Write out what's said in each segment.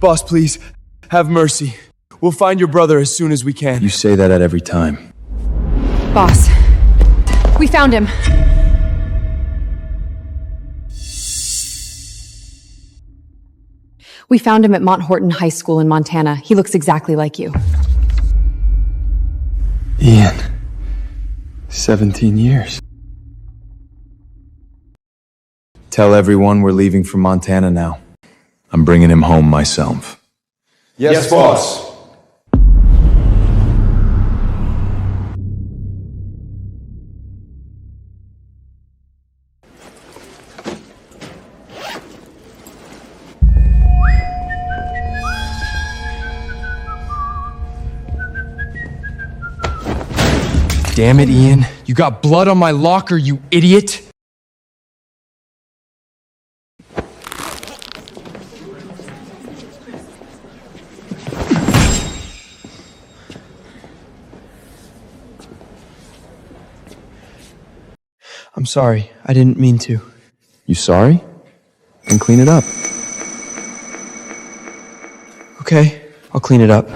Boss, please, have mercy. We'll find your brother as soon as we can. You say that at every time. Boss, we found him. We found him at Mount Horton High School in Montana. He looks exactly like you. Ian. 17 years. Tell everyone we're leaving for Montana now. I'm bringing him home myself. Yes, boss. Damn it, Ian. You got blood on my locker, you idiot! I'm sorry. I didn't mean to. You sorry? Then clean it up. Okay, I'll clean it up.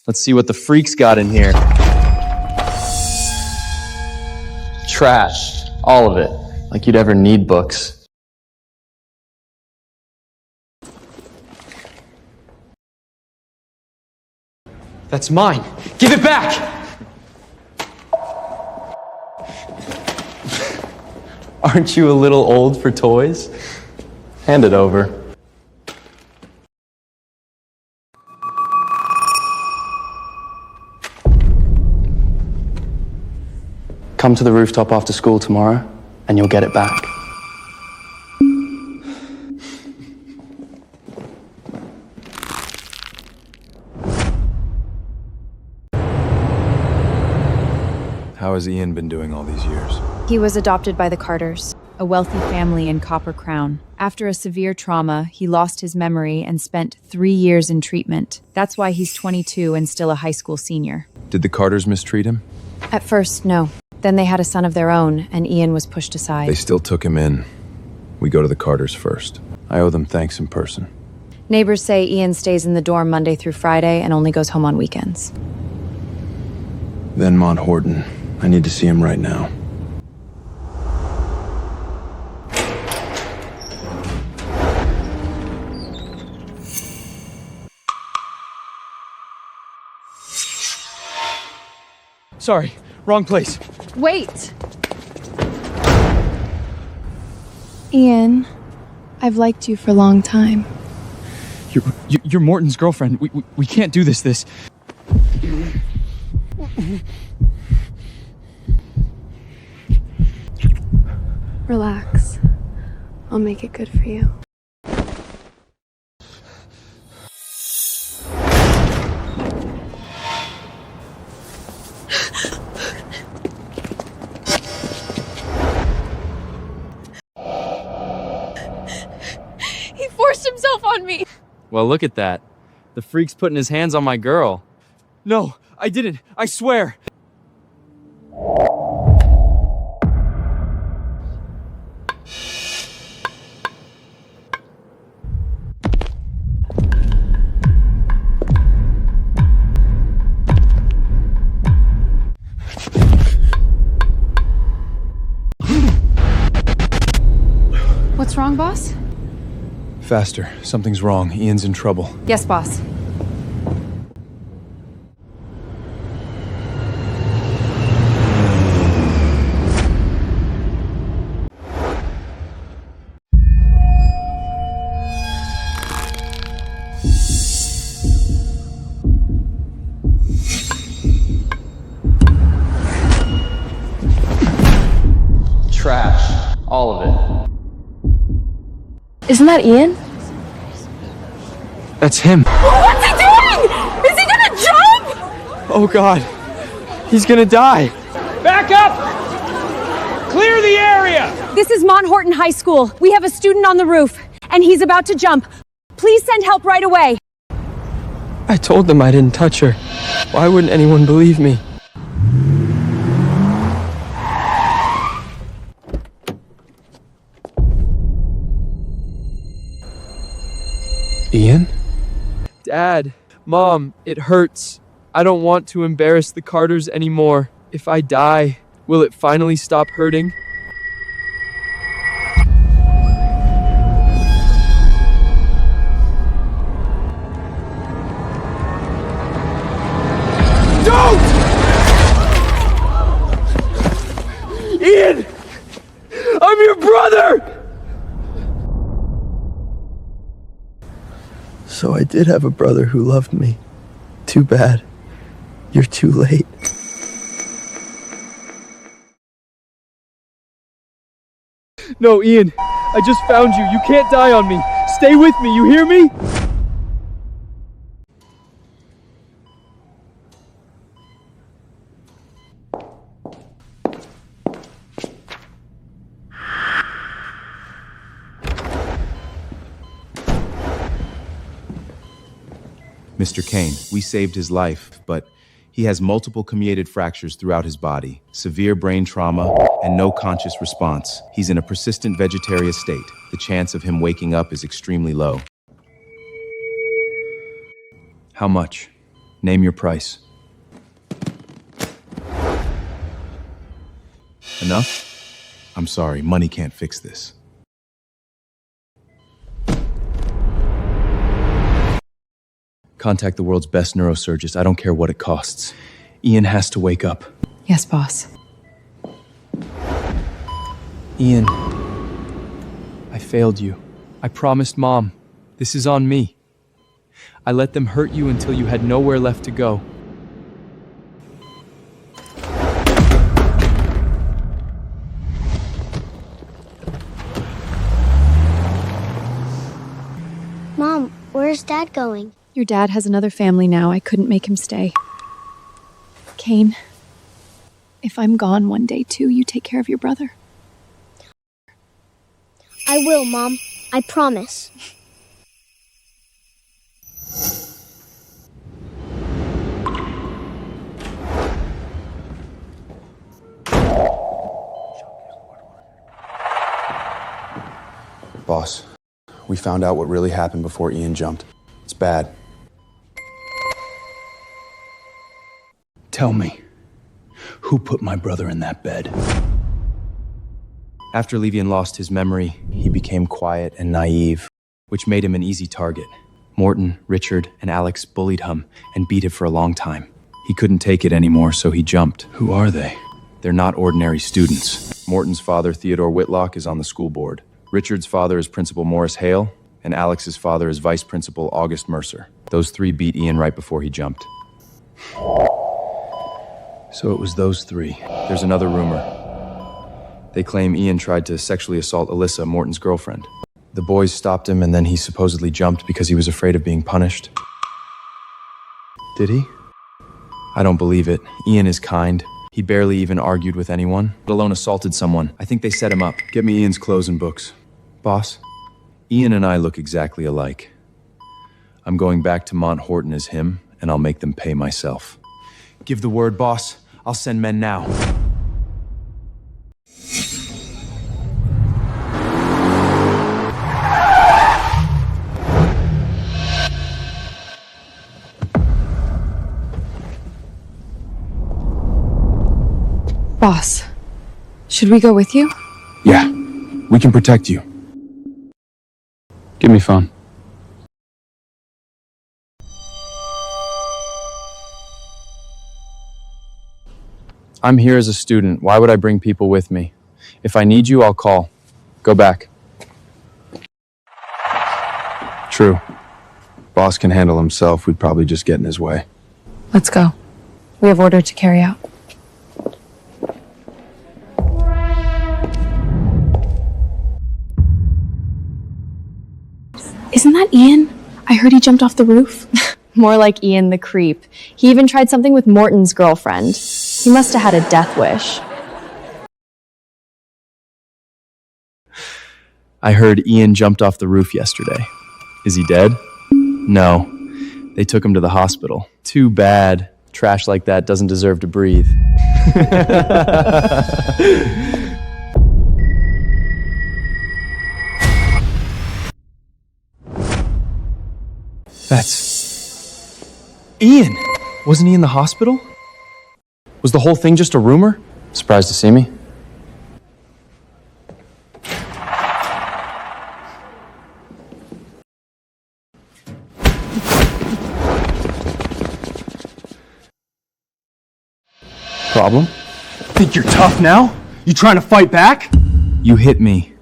Let's see what the freaks got in here. Trash. All of it. Like you'd ever need books. That's mine. Give it back! Aren't you a little old for toys? Hand it over. Come to the rooftop after school tomorrow, and you'll get it back. How has Ian been doing all these years? He was adopted by the Carters, a wealthy family in Copper Crown. After a severe trauma, he lost his memory and spent 3 years in treatment. That's why he's 22 and still a high school senior. Did the Carters mistreat him? At first, no. Then they had a son of their own, and Ian was pushed aside. They still took him in. We go to the Carters first. I owe them thanks in person. Neighbors say Ian stays in the dorm Monday through Friday and only goes home on weekends. Then Mount Horton. I need to see him right now. Sorry, wrong place. Wait! Ian, I've liked you for a long time. You're Morton's girlfriend. We can't do this. Relax. I'll make it good for you. He forced himself on me! Well, look at that. The freak's putting his hands on my girl. No, I didn't. I swear. What's wrong, boss? Faster. Something's wrong. Ian's in trouble. Yes, boss. Trash. All of it. Isn't that Ian? That's him. What's he doing? Is he gonna jump? Oh God. He's gonna die. Back up! Clear the area! This is Mount Horton High School. We have a student on the roof, and he's about to jump. Please send help right away. I told them I didn't touch her. Why wouldn't anyone believe me? Ian? Dad, Mom, it hurts. I don't want to embarrass the Carters anymore. If I die, will it finally stop hurting? Don't! Ian! I'm your brother! So I did have a brother who loved me. Too bad. You're too late. No, Ian, I just found you. You can't die on me. Stay with me, you hear me? Mr. Kane, we saved his life, but he has multiple commiated fractures throughout his body, severe brain trauma, and no conscious response. He's in a persistent vegetarian state. The chance of him waking up is extremely low. How much? Name your price. Enough? I'm sorry, money can't fix this. Contact the world's best neurosurgeons. I don't care what it costs. Ian has to wake up. Yes, boss. Ian, I failed you. I promised Mom. This is on me. I let them hurt you until you had nowhere left to go. Mom, where's Dad going? Your dad has another family now. I couldn't make him stay. Kane, if I'm gone one day too, you take care of your brother. I will, Mom. I promise. Boss, we found out what really happened before Ian jumped. It's bad. Tell me, who put my brother in that bed? After Levian lost his memory, he became quiet and naive, which made him an easy target. Morton, Richard, and Alex bullied him and beat him for a long time. He couldn't take it anymore, so he jumped. Who are they? They're not ordinary students. Morton's father, Theodore Whitlock, is on the school board. Richard's father is Principal Morris Hale, and Alex's father is Vice Principal August Mercer. Those three beat Ian right before he jumped. So it was those three. There's another rumor. They claim Ian tried to sexually assault Alyssa, Morton's girlfriend. The boys stopped him, and then he supposedly jumped because he was afraid of being punished. Did he? I don't believe it. Ian is kind. He barely even argued with anyone, let alone assaulted someone. I think they set him up. Get me Ian's clothes and books. Boss? Ian and I look exactly alike. I'm going back to Mont Horton as him, and I'll make them pay myself. Give the word, boss. I'll send men now. Boss, should we go with you? Yeah, we can protect you. Give me phone. I'm here as a student. Why would I bring people with me? If I need you, I'll call. Go back. True. Boss can handle himself. We'd probably just get in his way. Let's go. We have order to carry out. Isn't that Ian? I heard he jumped off the roof. More like Ian the creep. He even tried something with Morton's girlfriend. He must have had a death wish. I heard Ian jumped off the roof yesterday. Is he dead? No. They took him to the hospital. Too bad. Trash like that doesn't deserve to breathe. That's... Ian! Wasn't he in the hospital? Was the whole thing just a rumor? Surprised to see me? Problem? Think you're tough now? You trying to fight back? You hit me.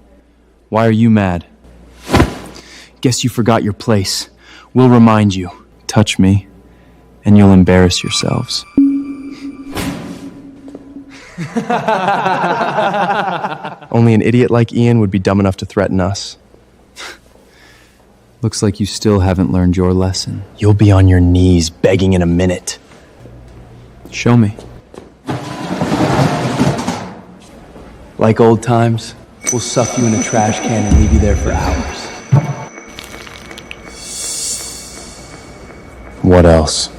Why are you mad? Guess you forgot your place. We'll remind you. Touch me, and you'll embarrass yourselves. Only an idiot like Ian would be dumb enough to threaten us. Looks like you still haven't learned your lesson. You'll be on your knees begging in a minute. Show me. Like old times, we'll stuff you in a trash can and leave you there for hours. What else?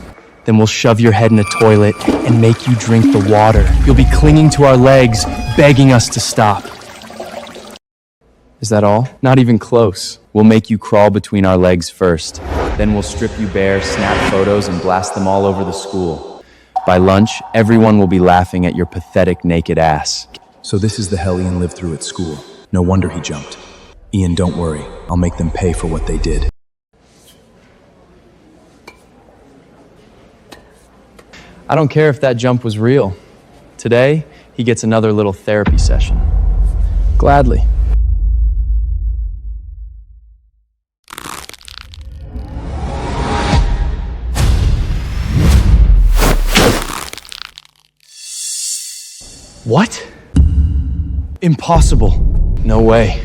Then we'll shove your head in a toilet and make you drink the water. You'll be clinging to our legs, begging us to stop. Is that all? Not even close. We'll make you crawl between our legs first. Then we'll strip you bare, snap photos, and blast them all over the school. By lunch, everyone will be laughing at your pathetic naked ass. So this is the hell Ian lived through at school. No wonder he jumped. Ian, don't worry. I'll make them pay for what they did. I don't care if that jump was real. Today, he gets another little therapy session. Gladly. What? Impossible. No way.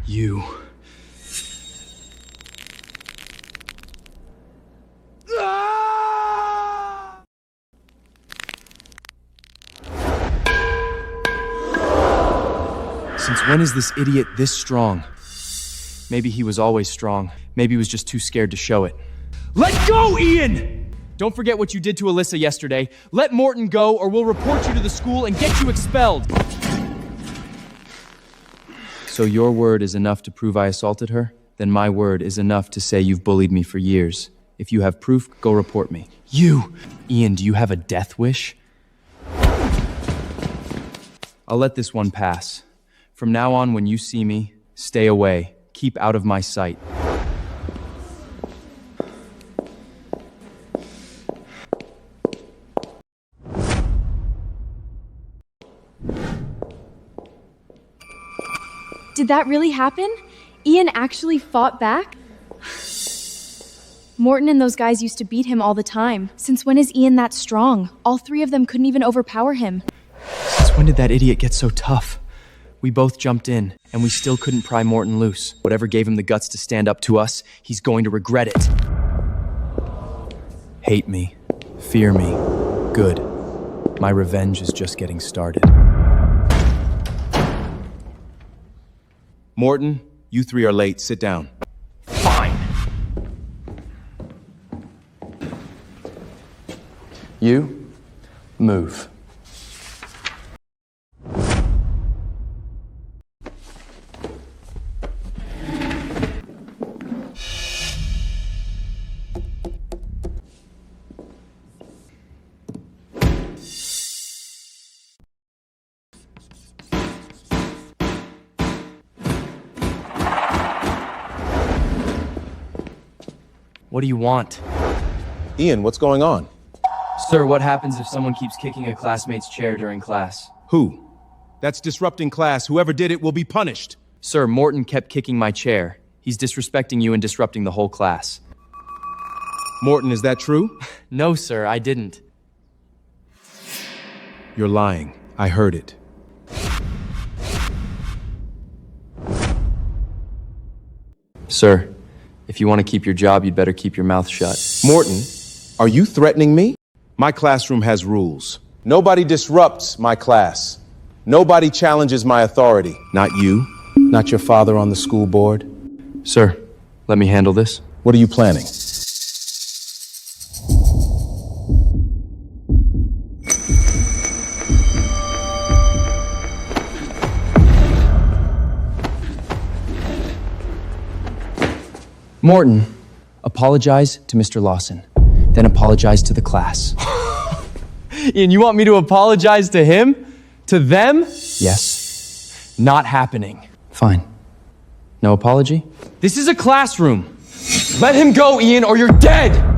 You... Since when is this idiot this strong? Maybe he was always strong. Maybe he was just too scared to show it. Let go, Ian! Don't forget what you did to Alyssa yesterday. Let Morton go, or we'll report you to the school and get you expelled. So your word is enough to prove I assaulted her? Then my word is enough to say you've bullied me for years. If you have proof, go report me. You! Ian, do you have a death wish? I'll let this one pass. From now on, when you see me, stay away. Keep out of my sight. Did that really happen? Ian actually fought back? Morton and those guys used to beat him all the time. Since when is Ian that strong? All three of them couldn't even overpower him. Since when did that idiot get so tough? We both jumped in, and we still couldn't pry Morton loose. Whatever gave him the guts to stand up to us, he's going to regret it. Hate me. Fear me. Good. My revenge is just getting started. Morton, you three are late. Sit down. Fine. You, move. What do you want? Ian, what's going on? Sir, what happens if someone keeps kicking a classmate's chair during class? Who? That's disrupting class. Whoever did it will be punished. Sir, Morton kept kicking my chair. He's disrespecting you and disrupting the whole class. Morton, is that true? No, sir, I didn't. You're lying. I heard it. Sir, if you want to keep your job, you'd better keep your mouth shut. Morton, are you threatening me? My classroom has rules. Nobody disrupts my class. Nobody challenges my authority. Not you. Not your father on the school board. Sir, let me handle this. What are you planning? Morton, apologize to Mr. Lawson, then apologize to the class. Ian, you want me to apologize to him? To them? Yes. Not happening. Fine. No apology? This is a classroom. Let him go, Ian, or you're dead!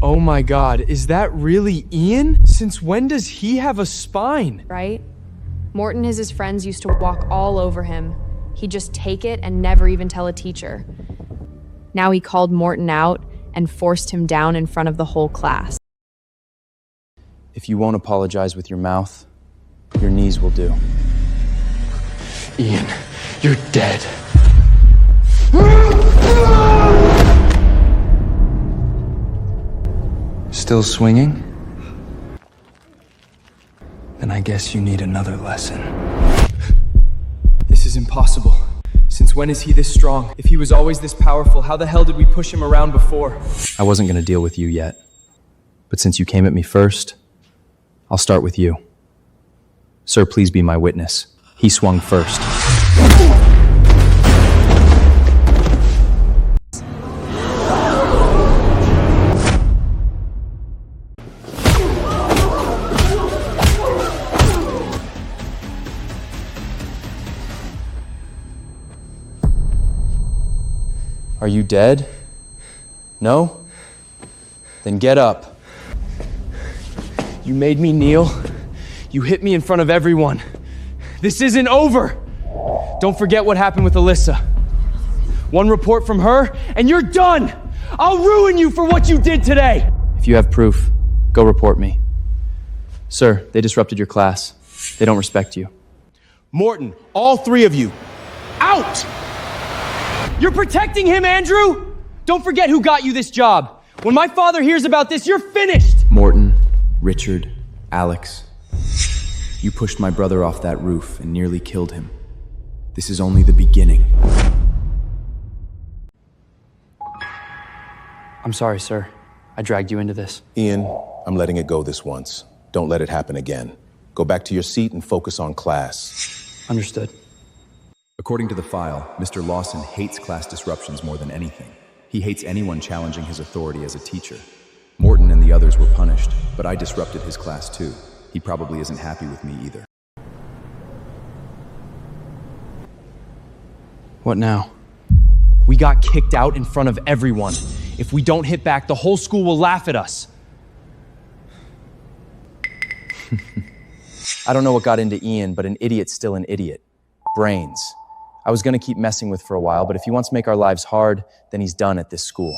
Oh my God, is that really Ian? Since when does he have a spine? Right? Morton and his friends used to walk all over him. He'd just take it and never even tell a teacher. Now he called Morton out and forced him down in front of the whole class. If you won't apologize with your mouth, your knees will do. Ian, you're dead. Still swinging? Then I guess you need another lesson. This is impossible. Since when is he this strong? If he was always this powerful, how the hell did we push him around before? I wasn't going to deal with you yet. But since you came at me first, I'll start with you. Sir, please be my witness. He swung first. Are you dead? No? Then get up. You made me kneel. You hit me in front of everyone. This isn't over. Don't forget what happened with Alyssa. One report from her, and you're done. I'll ruin you for what you did today. If you have proof, go report me. Sir, they disrupted your class. They don't respect you. Morton, all three of you, out! You're protecting him, Andrew? Don't forget who got you this job. When my father hears about this, you're finished. Morton, Richard, Alex. You pushed my brother off that roof and nearly killed him. This is only the beginning. I'm sorry, sir. I dragged you into this. Ian, I'm letting it go this once. Don't let it happen again. Go back to your seat and focus on class. Understood. According to the file, Mr. Lawson hates class disruptions more than anything. He hates anyone challenging his authority as a teacher. Morton and the others were punished, but I disrupted his class too. He probably isn't happy with me either. What now? We got kicked out in front of everyone. If we don't hit back, the whole school will laugh at us. I don't know what got into Ian, but an idiot's still an idiot. Brains. I was going to keep messing with for a while, but if he wants to make our lives hard, then he's done at this school.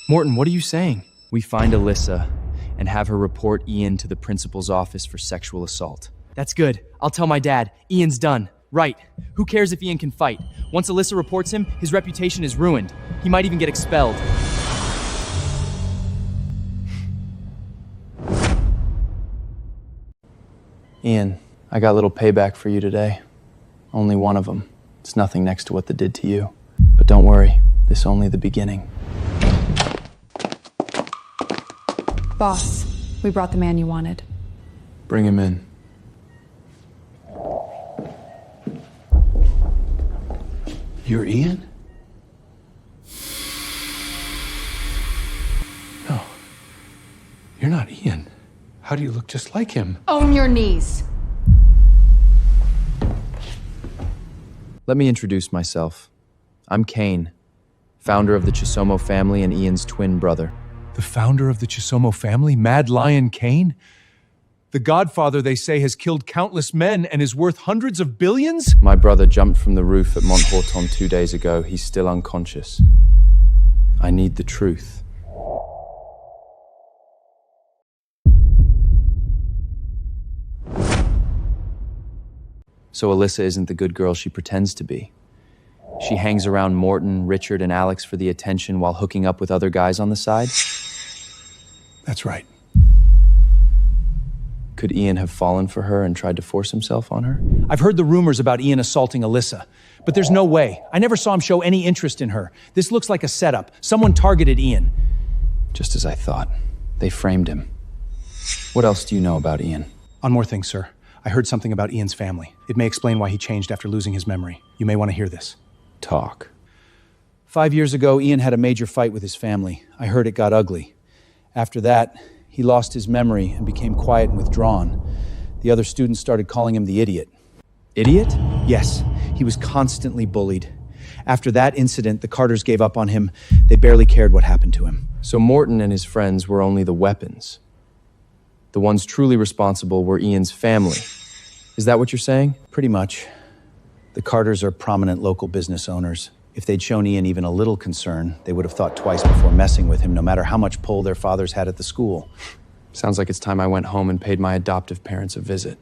Morton, what are you saying? We find Alyssa and have her report Ian to the principal's office for sexual assault. That's good. I'll tell my dad. Ian's done. Right. Who cares if Ian can fight? Once Alyssa reports him, his reputation is ruined. He might even get expelled. Ian, I got a little payback for you today. Only one of them. It's nothing next to what they did to you. But don't worry, this is only the beginning. Boss, we brought the man you wanted. Bring him in. You're Ian? No. You're not Ian. How do you look just like him? On your knees. Let me introduce myself. I'm Kane, founder of the Chisomo family and Ian's twin brother. The founder of the Chisomo family, Mad Lion Kane? The Godfather, they say, has killed countless men and is worth hundreds of billions? My brother jumped from the roof at Monthorton 2 days ago. He's still unconscious. I need the truth. So Alyssa isn't the good girl she pretends to be. She hangs around Morton, Richard, and Alex for the attention while hooking up with other guys on the side? That's right. Could Ian have fallen for her and tried to force himself on her? I've heard the rumors about Ian assaulting Alyssa, but there's no way. I never saw him show any interest in her. This looks like a setup. Someone targeted Ian. Just as I thought. They framed him. What else do you know about Ian? On more things, sir. I heard something about Ian's family. It may explain why he changed after losing his memory. You may want to hear this. Talk. 5 years ago, Ian had a major fight with his family. I heard it got ugly. After that, he lost his memory and became quiet and withdrawn. The other students started calling him the idiot. Idiot? Yes, he was constantly bullied. After that incident, the Carters gave up on him. They barely cared what happened to him. So Morton and his friends were only the weapons. The ones truly responsible were Ian's family. Is that what you're saying? Pretty much. The Carters are prominent local business owners. If they'd shown Ian even a little concern, they would have thought twice before messing with him, no matter how much pull their fathers had at the school. Sounds like it's time I went home and paid my adoptive parents a visit.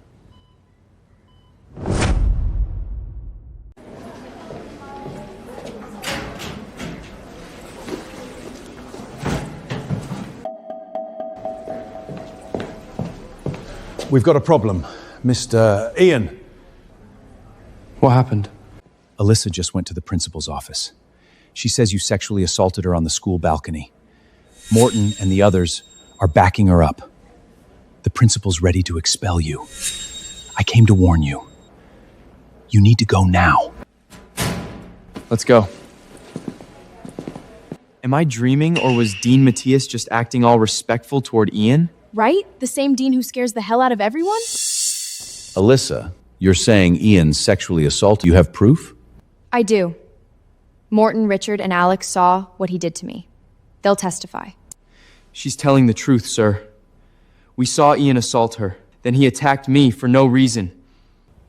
We've got a problem. Mr. Ian. What happened? Alyssa just went to the principal's office. She says you sexually assaulted her on the school balcony. Morton and the others are backing her up. The principal's ready to expel you. I came to warn you. You need to go now. Let's go. Am I dreaming, or was Dean Matthias just acting all respectful toward Ian? Right? The same dean who scares the hell out of everyone? Alyssa, you're saying Ian sexually assaulted you. Have proof? I do. Morton, Richard, and Alex saw what he did to me. They'll testify. She's telling the truth, sir. We saw Ian assault her. Then he attacked me for no reason.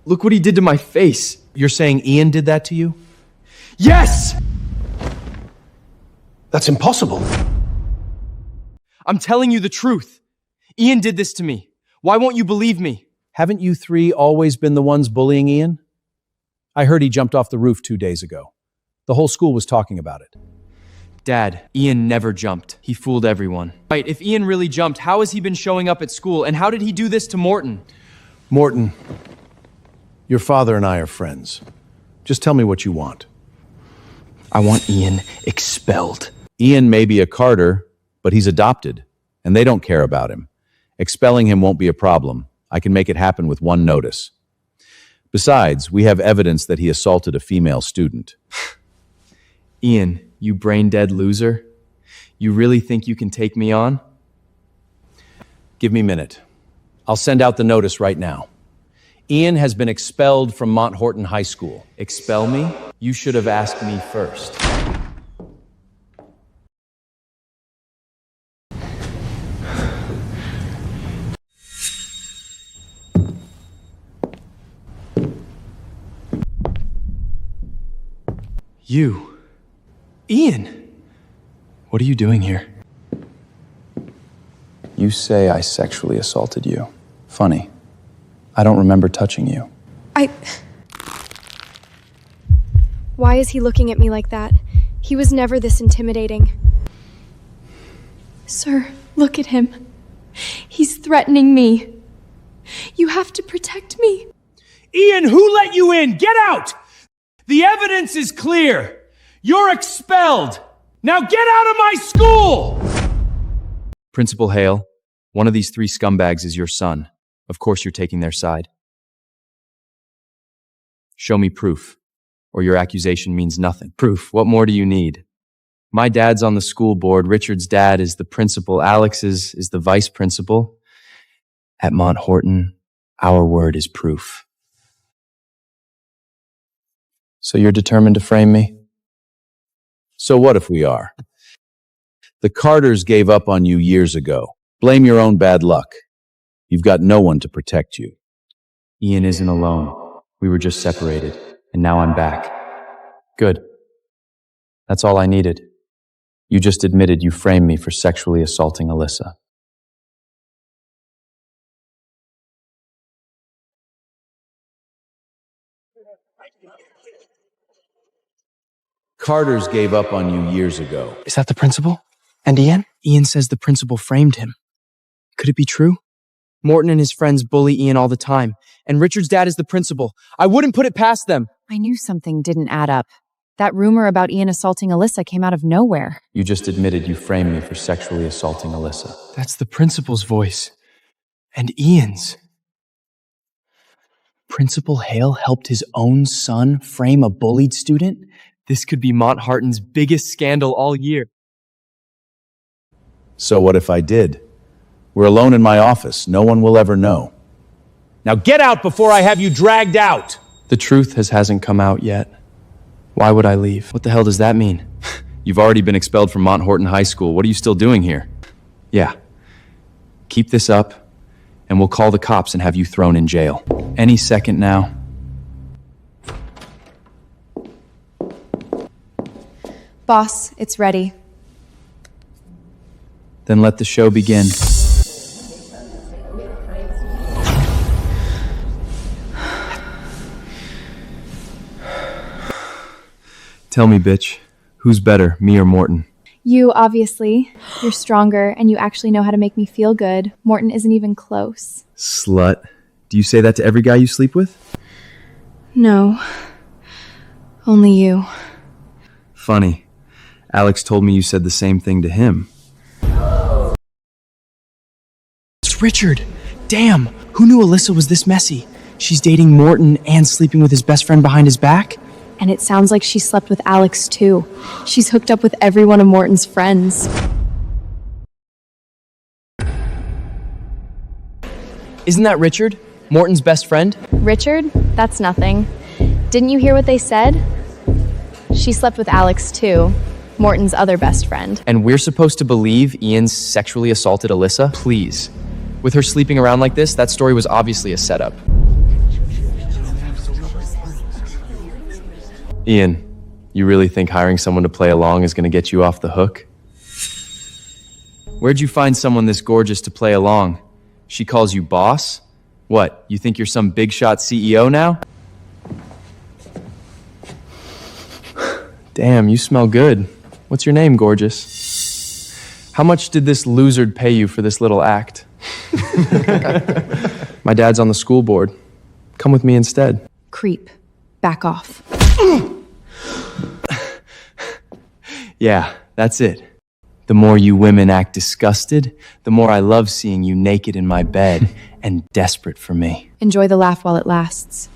Look what he did to my face. You're saying Ian did that to you? Yes! That's impossible. I'm telling you the truth. Ian did this to me. Why won't you believe me? Haven't you three always been the ones bullying Ian? I heard he jumped off the roof 2 days ago. The whole school was talking about it. Dad, Ian never jumped. He fooled everyone. Right, if Ian really jumped, how has he been showing up at school? And how did he do this to Morton? Morton, your father and I are friends. Just tell me what you want. I want Ian expelled. Ian may be a Carter, but he's adopted, and they don't care about him. Expelling him won't be a problem. I can make it happen with one notice. Besides, we have evidence that he assaulted a female student. Ian, you brain-dead loser. You really think you can take me on? Give me a minute. I'll send out the notice right now. Ian has been expelled from Mont Horton High School. Expel me? You should have asked me first. You. Ian! What are you doing here? You say I sexually assaulted you. Funny. I don't remember touching you. Why is he looking at me like that? He was never this intimidating. Sir, look at him. He's threatening me. You have to protect me. Ian, who let you in? Get out! The evidence is clear. You're expelled. Now get out of my school! Principal Hale, one of these 3 scumbags is your son. Of course you're taking their side. Show me proof, or your accusation means nothing. Proof, what more do you need? My dad's on the school board, Richard's dad is the principal, Alex's is the vice principal. At Mont Horton, our word is proof. So you're determined to frame me? So what if we are? The Carters gave up on you years ago. Blame your own bad luck. You've got no one to protect you. Ian isn't alone. We were just separated, and now I'm back. Good. That's all I needed. You just admitted you framed me for sexually assaulting Alyssa. Carters gave up on you years ago. Is that the principal? And Ian? Ian says the principal framed him. Could it be true? Morton and his friends bully Ian all the time, and Richard's dad is the principal. I wouldn't put it past them. I knew something didn't add up. That rumor about Ian assaulting Alyssa came out of nowhere. You just admitted you framed me for sexually assaulting Alyssa. That's the principal's voice. And Ian's. Principal Hale helped his own son frame a bullied student? This could be Mont Harton's biggest scandal all year. So what if I did? We're alone in my office. No one will ever know. Now get out before I have you dragged out! The truth hasn't come out yet. Why would I leave? What the hell does that mean? You've already been expelled from Mont Horton High School. What are you still doing here? Yeah. Keep this up, and we'll call the cops and have you thrown in jail. Any second now. Boss, it's ready. Then let the show begin. Tell me, bitch, who's better, me or Morton? You, obviously. You're stronger, and you actually know how to make me feel good. Morton isn't even close. Slut. Do you say that to every guy you sleep with? No. Only you. Funny. Alex told me you said the same thing to him. It's Richard! Damn! Who knew Alyssa was this messy? She's dating Morton and sleeping with his best friend behind his back? And it sounds like she slept with Alex, too. She's hooked up with every one of Morton's friends. Isn't that Richard? Morton's best friend? Richard? That's nothing. Didn't you hear what they said? She slept with Alex, too. Morton's other best friend. And we're supposed to believe Ian's sexually assaulted Alyssa? Please. With her sleeping around like this, that story was obviously a setup. Ian, you really think hiring someone to play along is going to get you off the hook? Where'd you find someone this gorgeous to play along? She calls you boss? What, you think you're some big shot CEO now? Damn, you smell good. What's your name, gorgeous? How much did this loser pay you for this little act? My dad's on the school board. Come with me instead. Creep. Back off. Yeah, that's it. The more you women act disgusted, the more I love seeing you naked in my bed and desperate for me. Enjoy the laugh while it lasts.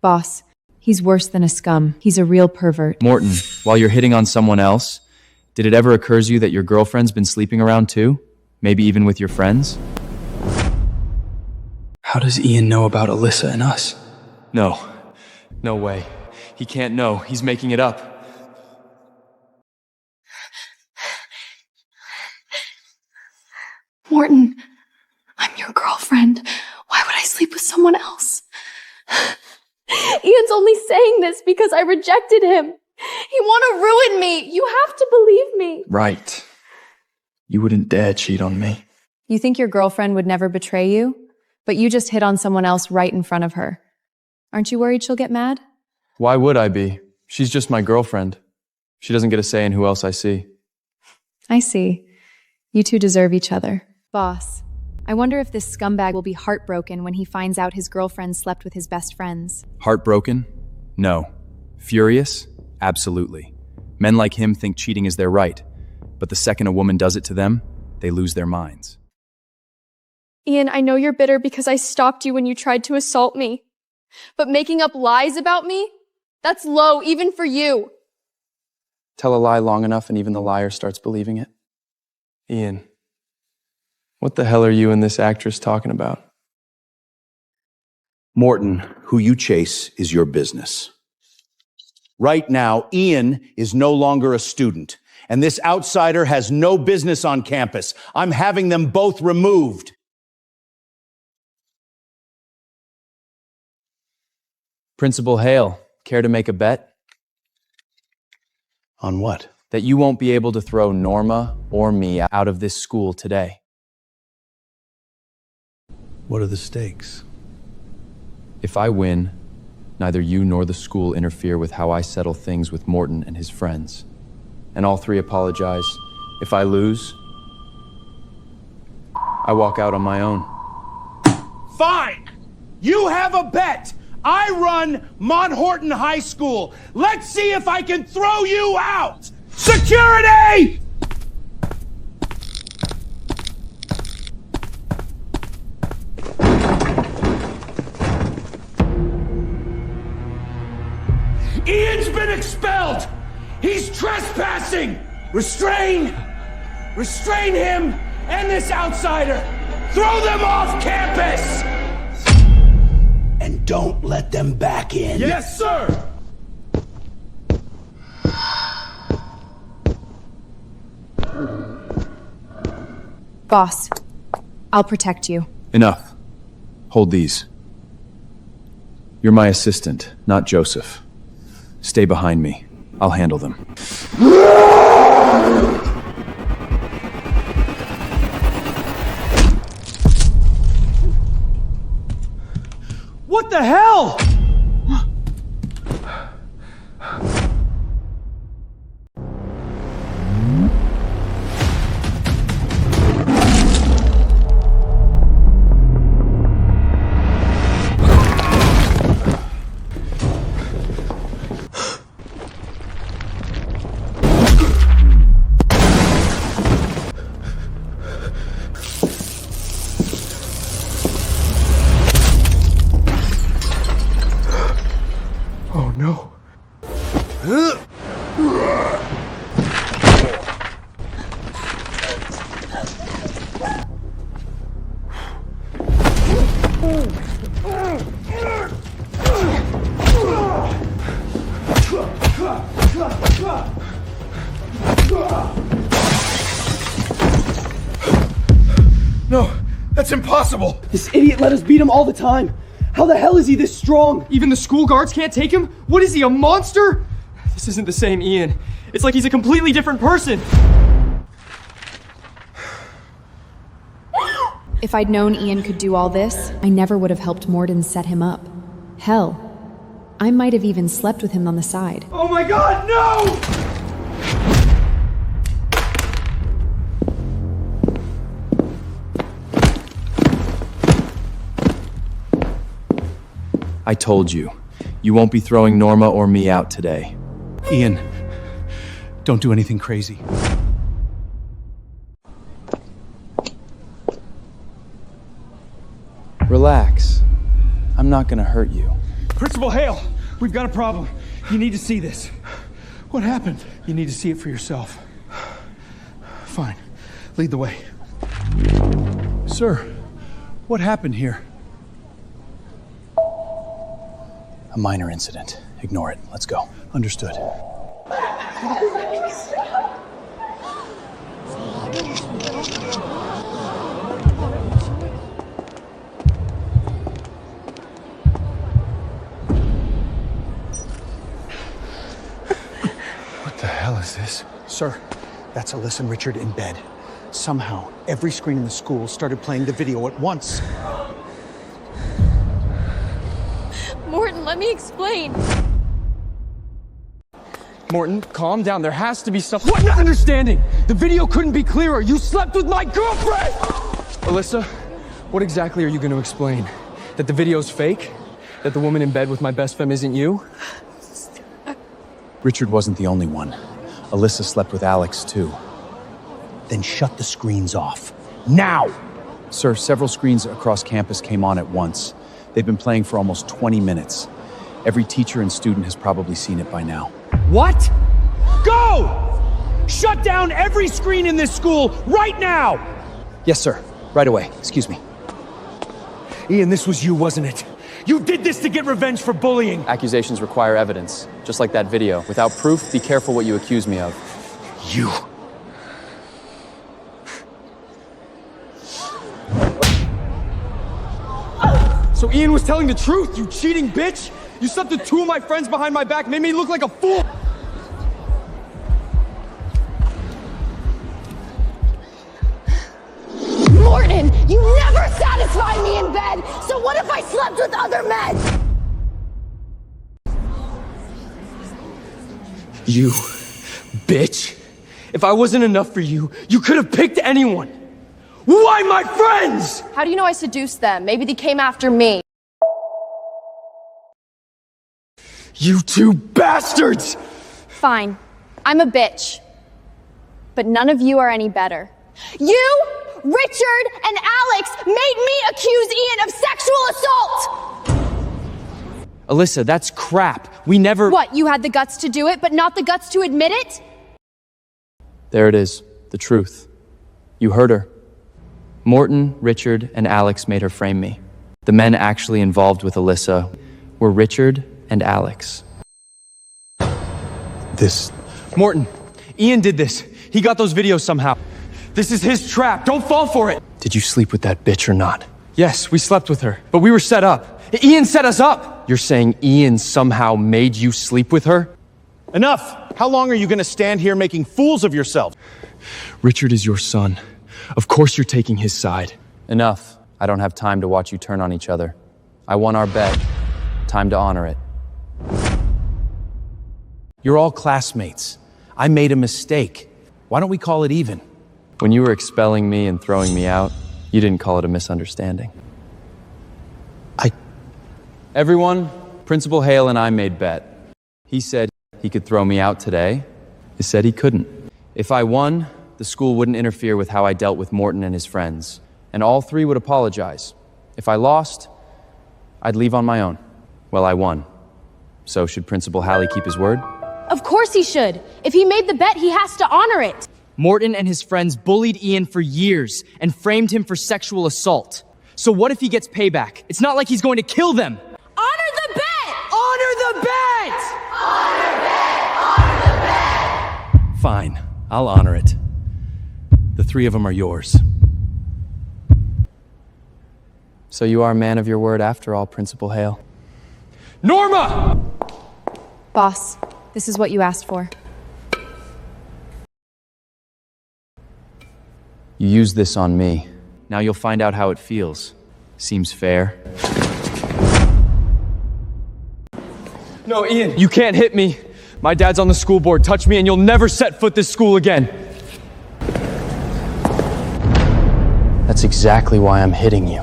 Boss, he's worse than a scum. He's a real pervert. Morton, while you're hitting on someone else, did it ever occur to you that your girlfriend's been sleeping around too? Maybe even with your friends? How does Ian know about Alyssa and us? No. No way. He can't know. He's making it up. Morton, I'm your girlfriend. Why would I sleep with someone else? Ian's only saying this because I rejected him. He want to ruin me. You have to believe me. Right. You wouldn't dare cheat on me. You think your girlfriend would never betray you? But you just hit on someone else right in front of her. Aren't you worried she'll get mad? Why would I be? She's just my girlfriend. She doesn't get a say in who else I see. I see. You two deserve each other. Boss, I wonder if this scumbag will be heartbroken when he finds out his girlfriend slept with his best friends. Heartbroken? No. Furious? Absolutely. Men like him think cheating is their right, but the second a woman does it to them, they lose their minds. Ian, I know you're bitter because I stopped you when you tried to assault me. But making up lies about me? That's low, even for you. Tell a lie long enough and even the liar starts believing it. Ian, what the hell are you and this actress talking about? Morton, who you chase is your business. Right now, Ian is no longer a student, and this outsider has no business on campus. I'm having them both removed. Principal Hale, care to make a bet? On what? That you won't be able to throw Norma or me out of this school today. What are the stakes? If I win, neither you nor the school interfere with how I settle things with Morton and his friends. And all three apologize. If I lose, I walk out on my own. Fine! You have a bet! I run Mont Horton High School. Let's see if I can throw you out. Security! Ian's been expelled! He's trespassing! Restrain him and this outsider! Throw them off campus! And don't let them back in. Yes, sir! Boss, I'll protect you. Enough. Hold these. You're my assistant, not Joseph. Stay behind me. I'll handle them. What the hell? Oh no. No, that's impossible. This idiot let us beat him all the time. How the hell is he this strong? Even the school guards can't take him? What is he, a monster? This isn't the same Ian. It's like he's a completely different person. If I'd known Ian could do all this, I never would have helped Morton set him up. Hell, I might have even slept with him on the side. Oh my god, no! I told you. You won't be throwing Norma or me out today. Ian, don't do anything crazy. Relax. I'm not gonna hurt you. Principal Hale, we've got a problem. You need to see this. What happened? You need to see it for yourself. Fine. Lead the way. Sir, what happened here? A minor incident. Ignore it. Let's go. Understood. What the hell is this? Sir, that's Alyssa and Richard in bed. Somehow, every screen in the school started playing the video at once. Morton, let me explain. Morton, calm down. There has to be some... What not understanding? The video couldn't be clearer. You slept with my girlfriend! Alyssa, what exactly are you going to explain? That the video's fake? That the woman in bed with my best femme isn't you? Richard wasn't the only one. Alyssa slept with Alex, too. Then shut the screens off. Now! Sir, several screens across campus came on at once. They've been playing for almost 20 minutes. Every teacher and student has probably seen it by now. What? Go! Shut down every screen in this school right now! Yes, sir. Right away. Excuse me. Ian, this was you, wasn't it? You did this to get revenge for bullying! Accusations require evidence, just like that video. Without proof, be careful what you accuse me of. You. So Ian was telling the truth, you cheating bitch! You slept with two of my friends behind my back, made me look like a fool! Morton, you never satisfy me in bed! So what if I slept with other men? You bitch! If I wasn't enough for you, you could have picked anyone! Why my friends? How do you know I seduced them? Maybe they came after me. You two bastards! Fine. I'm a bitch. But none of you are any better. You, Richard, and Alex made me accuse Ian of sexual assault! Alyssa, that's crap. We never— What, you had the guts to do it, but not the guts to admit it? There it is, the truth. You heard her. Morton, Richard, and Alex made her frame me. The men actually involved with Alyssa were Richard and Alex. Morton, Ian did this. He got those videos somehow. This is his trap. Don't fall for it. Did you sleep with that bitch or not? Yes, we slept with her, but we were set up. Ian set us up. You're saying Ian somehow made you sleep with her? Enough! How long are you gonna stand here making fools of yourself? Richard is your son. Of course you're taking his side. Enough. I don't have time to watch you turn on each other. I won our bet. Time to honor it. You're all classmates. I made a mistake. Why don't we call it even? When you were expelling me and throwing me out, you didn't call it a misunderstanding. Everyone, Principal Hale and I made bet. He said he could throw me out today. He said he couldn't. If I won, the school wouldn't interfere with how I dealt with Morton and his friends, and all three would apologize. If I lost, I'd leave on my own. Well, I won. So should Principal Halley keep his word? Of course he should. If he made the bet, he has to honor it. Morton and his friends bullied Ian for years and framed him for sexual assault. So what if he gets payback? It's not like he's going to kill them. Honor the bet! Honor the bet! Honor bet! Honor the bet! Fine, I'll honor it. The three of them are yours. So you are a man of your word after all, Principal Hale. Norma! Boss, this is what you asked for. You used this on me. Now you'll find out how it feels. Seems fair. No, Ian, you can't hit me. My dad's on the school board. Touch me and you'll never set foot this school again. That's exactly why I'm hitting you.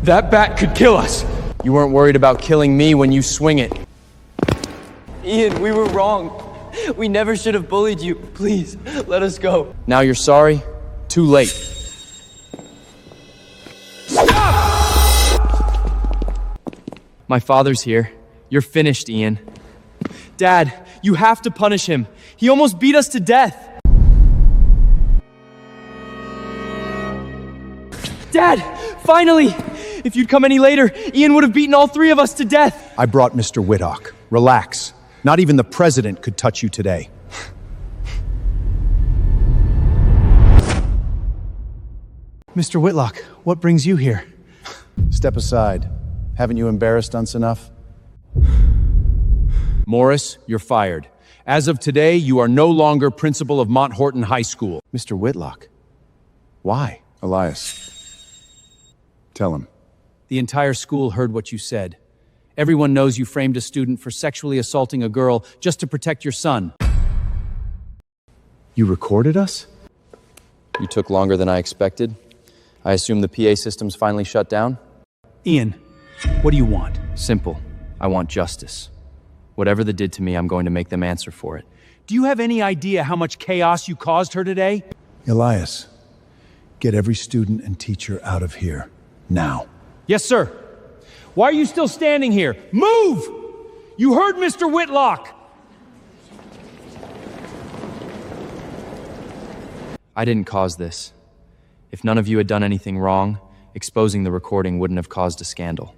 That bat could kill us. You weren't worried about killing me when you swing it. Ian, we were wrong. We never should have bullied you. Please, let us go. Now you're sorry? Too late. My father's here. You're finished, Ian. Dad, you have to punish him. He almost beat us to death. Dad, finally! If you'd come any later, Ian would have beaten all three of us to death. I brought Mr. Whittock. Relax. Not even the president could touch you today. Mr. Whitlock, what brings you here? Step aside. Haven't you embarrassed us enough? Morris, you're fired. As of today, you are no longer principal of Mount Horton High School. Mr. Whitlock, why? Elias, tell him. The entire school heard what you said. Everyone knows you framed a student for sexually assaulting a girl just to protect your son. You recorded us? You took longer than I expected. I assume the PA system's finally shut down? Ian, what do you want? Simple. I want justice. Whatever they did to me, I'm going to make them answer for it. Do you have any idea how much chaos you caused her today? Elias, get every student and teacher out of here, now. Yes, sir. Why are you still standing here? Move! You heard Mr. Whitlock! I didn't cause this. If none of you had done anything wrong, exposing the recording wouldn't have caused a scandal.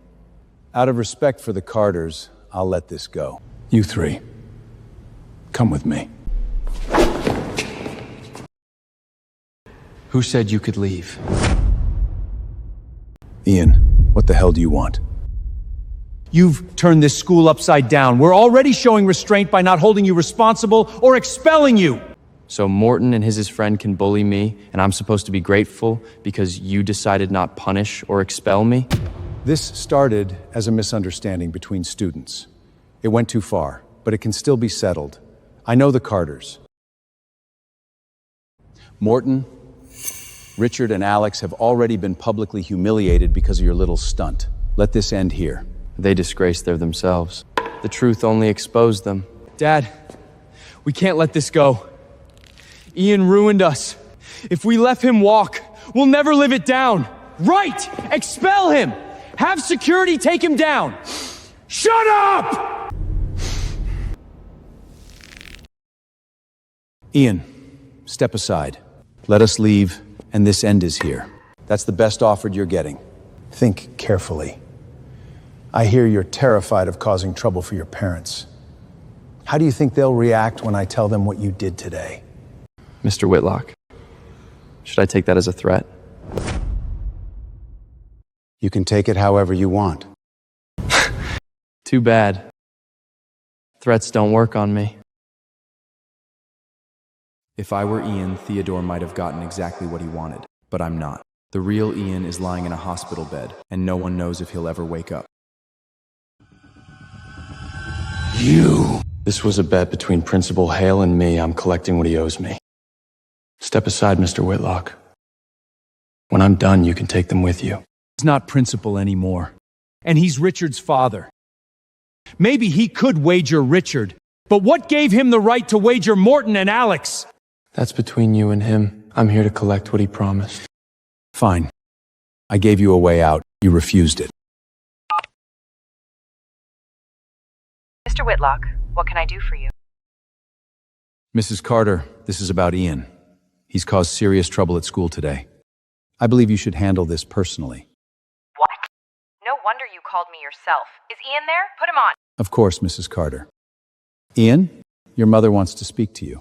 Out of respect for the Carters, I'll let this go. You three, come with me. Who said you could leave? Ian, what the hell do you want? You've turned this school upside down. We're already showing restraint by not holding you responsible or expelling you. So Morton and his friend can bully me, and I'm supposed to be grateful because you decided not punish or expel me? This started as a misunderstanding between students. It went too far, but it can still be settled. I know the Carters. Morton, Richard, and Alex have already been publicly humiliated because of your little stunt. Let this end here. They disgraced their themselves. The truth only exposed them. Dad, we can't let this go. Ian ruined us. If we let him walk, we'll never live it down. Right! Expel him! Have security take him down! Shut up! Ian, step aside. Let us leave, and this end is here. That's the best offer you're getting. Think carefully. I hear you're terrified of causing trouble for your parents. How do you think they'll react when I tell them what you did today? Mr. Whitlock, should I take that as a threat? You can take it however you want. Too bad. Threats don't work on me. If I were Ian, Theodore might have gotten exactly what he wanted, but I'm not. The real Ian is lying in a hospital bed, and no one knows if he'll ever wake up. You! This was a bet between Principal Hale and me. I'm collecting what he owes me. Step aside, Mr. Whitlock. When I'm done, you can take them with you. He's not Principal anymore, and he's Richard's father. Maybe he could wager Richard, but what gave him the right to wager Morton and Alex? That's between you and him. I'm here to collect what he promised. Fine. I gave you a way out. You refused it. Mr. Whitlock, what can I do for you? Mrs. Carter, this is about Ian. He's caused serious trouble at school today. I believe you should handle this personally. What? No wonder you called me yourself. Is Ian there? Put him on. Of course, Mrs. Carter. Ian, your mother wants to speak to you.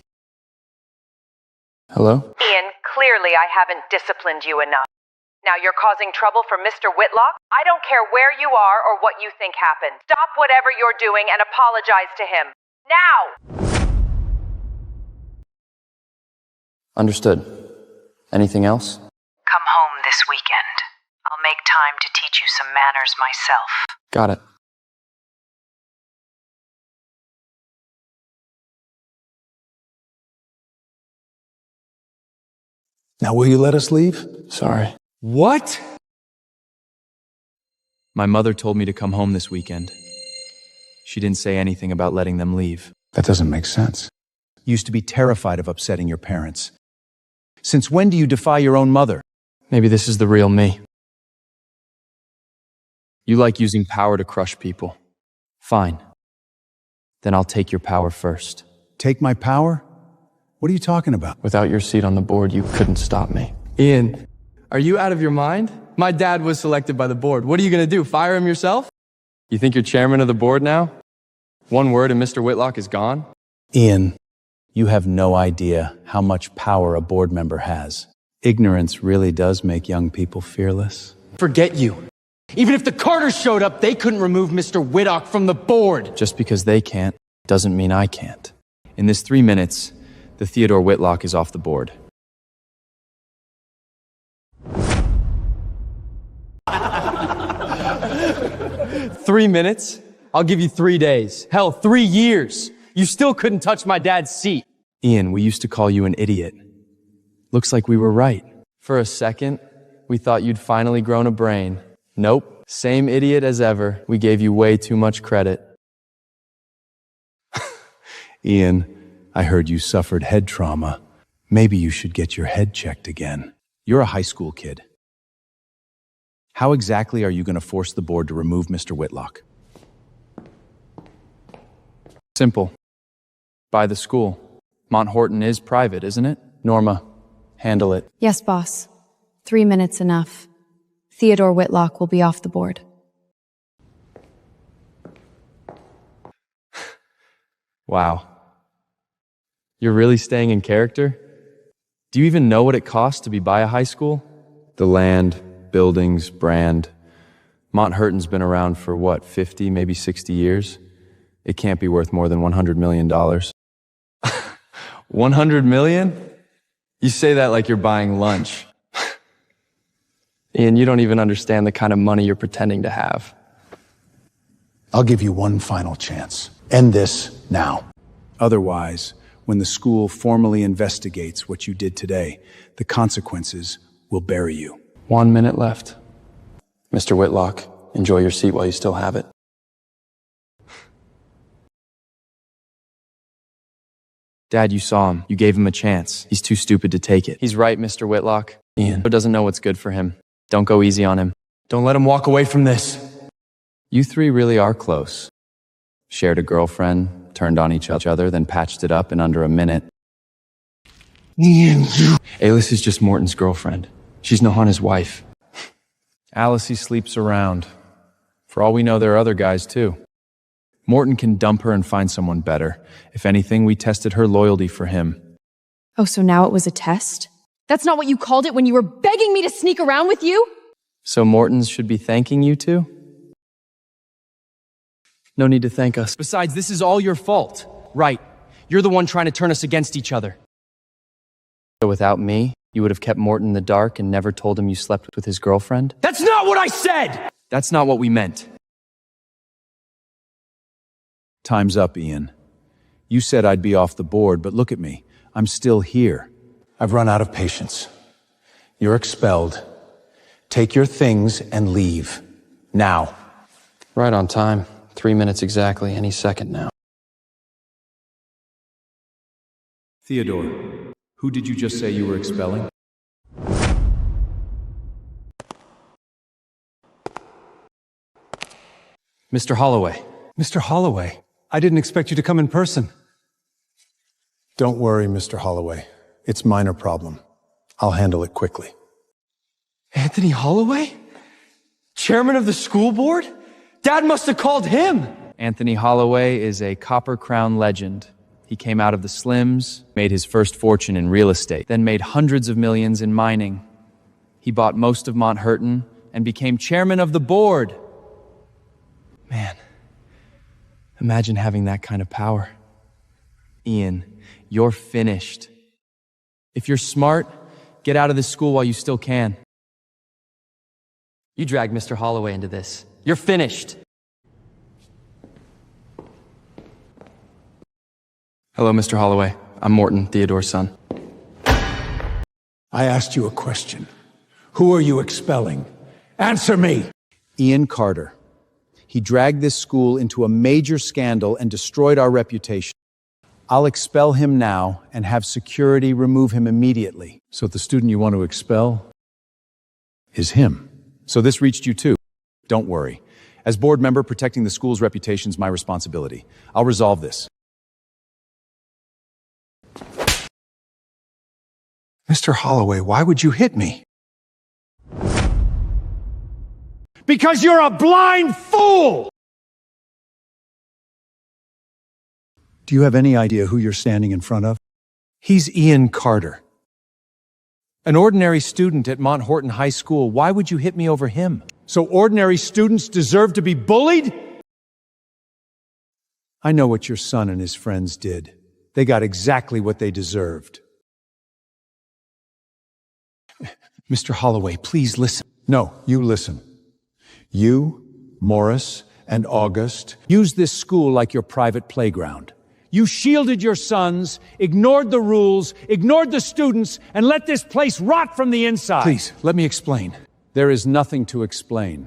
Hello? Ian, clearly I haven't disciplined you enough. Now you're causing trouble for Mr. Whitlock? I don't care where you are or what you think happened. Stop whatever you're doing and apologize to him. Now! Understood. Anything else? Come home this weekend. I'll make time to teach you some manners myself. Got it. Now, will you let us leave? Sorry. What? My mother told me to come home this weekend. She didn't say anything about letting them leave. That doesn't make sense. You used to be terrified of upsetting your parents. Since when do you defy your own mother? Maybe this is the real me. You like using power to crush people. Fine. Then I'll take your power first. Take my power? What are you talking about? Without your seat on the board, you couldn't stop me. Ian, are you out of your mind? My dad was selected by the board. What are you going to do, fire him yourself? You think you're chairman of the board now? One word and Mr. Whitlock is gone? Ian, you have no idea how much power a board member has. Ignorance really does make young people fearless. Forget you. Even if the Carters showed up, they couldn't remove Mr. Whitlock from the board. Just because they can't, doesn't mean I can't. In this 3 minutes, the Theodore Whitlock is off the board. Three minutes? I'll give you 3 days. Hell, 3 years. You still couldn't touch my dad's seat. Ian, we used to call you an idiot. Looks like we were right. For a second, we thought you'd finally grown a brain. Nope. Same idiot as ever. We gave you way too much credit. Ian, I heard you suffered head trauma. Maybe you should get your head checked again. You're a high school kid. How exactly are you going to force the board to remove Mr. Whitlock? Simple. By the school. Mont Horton is private, isn't it? Norma, handle it. Yes, boss. 3 minutes enough. Theodore Whitlock will be off the board. Wow. You're really staying in character? Do you even know what it costs to be by a high school? The land, buildings, brand. Mont Horton's been around for what, 50, maybe 60 years? It can't be worth more than $100 million. 100 million? You say that like you're buying lunch. Ian, you don't even understand the kind of money you're pretending to have. I'll give you one final chance. End this now. Otherwise, when the school formally investigates what you did today, the consequences will bury you. 1 minute left. Mr. Whitlock, enjoy your seat while you still have it. Dad, you saw him. You gave him a chance. He's too stupid to take it. He's right, Mr. Whitlock. Ian. He doesn't know what's good for him. Don't go easy on him. Don't let him walk away from this. You three really are close. Shared a girlfriend, turned on each other, then patched it up in under a minute. Alice is just Morton's girlfriend. She's Nohana's wife. Alice sleeps around. For all we know, there are other guys too. Morton can dump her and find someone better. If anything, we tested her loyalty for him. Oh, so now it was a test? That's not what you called it when you were begging me to sneak around with you? So Morton's should be thanking you two? No need to thank us. Besides, this is all your fault. Right. You're the one trying to turn us against each other. So without me, you would have kept Morton in the dark and never told him you slept with his girlfriend? That's not what I said! That's not what we meant. Time's up, Ian. You said I'd be off the board, but look at me. I'm still here. I've run out of patience. You're expelled. Take your things and leave. Now. Right on time. 3 minutes exactly, any second now. Theodore, who did you just say you were expelling? Mr. Holloway. Mr. Holloway, I didn't expect you to come in person. Don't worry, Mr. Holloway. It's minor problem. I'll handle it quickly. Anthony Holloway? Chairman of the school board? Dad must have called him! Anthony Holloway is a Copper Crown legend. He came out of the Slims, made his first fortune in real estate, then made hundreds of millions in mining. He bought most of Mount Hurton and became chairman of the board. Man, imagine having that kind of power. Ian, you're finished. If you're smart, get out of this school while you still can. You dragged Mr. Holloway into this. You're finished. Hello, Mr. Holloway. I'm Morton, Theodore's son. I asked you a question. Who are you expelling? Answer me! Ian Carter. He dragged this school into a major scandal and destroyed our reputation. I'll expel him now and have security remove him immediately. So the student you want to expel is him. So this reached you too. Don't worry. As board member, protecting the school's reputation is my responsibility. I'll resolve this. Mr. Holloway, why would you hit me? Because you're a blind fool! Do you have any idea who you're standing in front of? He's Ian Carter. An ordinary student at Mount Horton High School. Why would you hit me over him? So ordinary students deserve to be bullied? I know what your son and his friends did. They got exactly what they deserved. Mr. Holloway, please listen. No, you listen. You, Morris, and August use this school like your private playground. You shielded your sons, ignored the rules, ignored the students, and let this place rot from the inside. Please, let me explain. There is nothing to explain.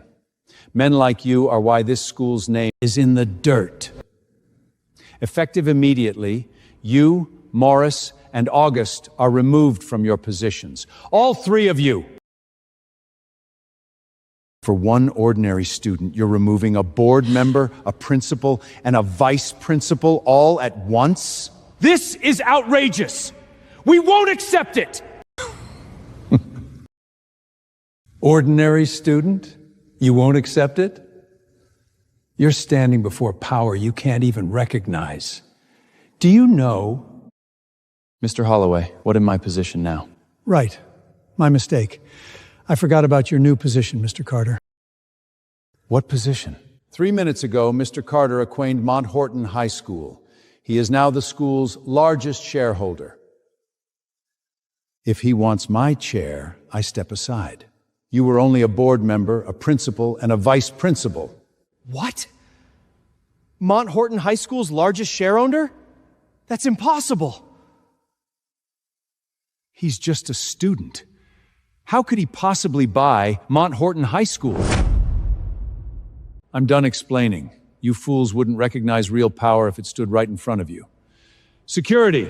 Men like you are why this school's name is in the dirt. Effective immediately, you, Morris, and August are removed from your positions. All three of you. For one ordinary student, you're removing a board member, a principal, and a vice principal all at once? This is outrageous! We won't accept it! Ordinary student? You won't accept it? You're standing before power you can't even recognize. Do you know? Mr. Holloway, what in my position now? Right. My mistake. I forgot about your new position, Mr. Carter. What position? 3 minutes ago, Mr. Carter acquired Mount Horton High School. He is now the school's largest shareholder. If he wants my chair, I step aside. You were only a board member, a principal, and a vice principal. What? Mount Horton High School's largest shareowner? That's impossible. He's just a student. How could he possibly buy Mount Horton High School? I'm done explaining. You fools wouldn't recognize real power if it stood right in front of you. Security!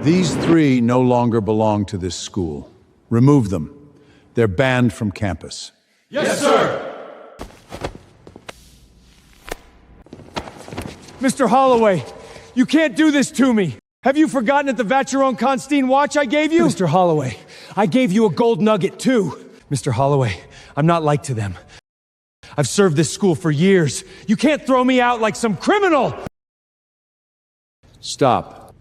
These three no longer belong to this school. Remove them. They're banned from campus. Yes, sir! Mr. Holloway, you can't do this to me! Have you forgotten at the Vacheron Constantine watch I gave you? Mr. Holloway, I gave you a gold nugget too! Mr. Holloway, I'm not like to them. I've served this school for years. You can't throw me out like some criminal! Stop.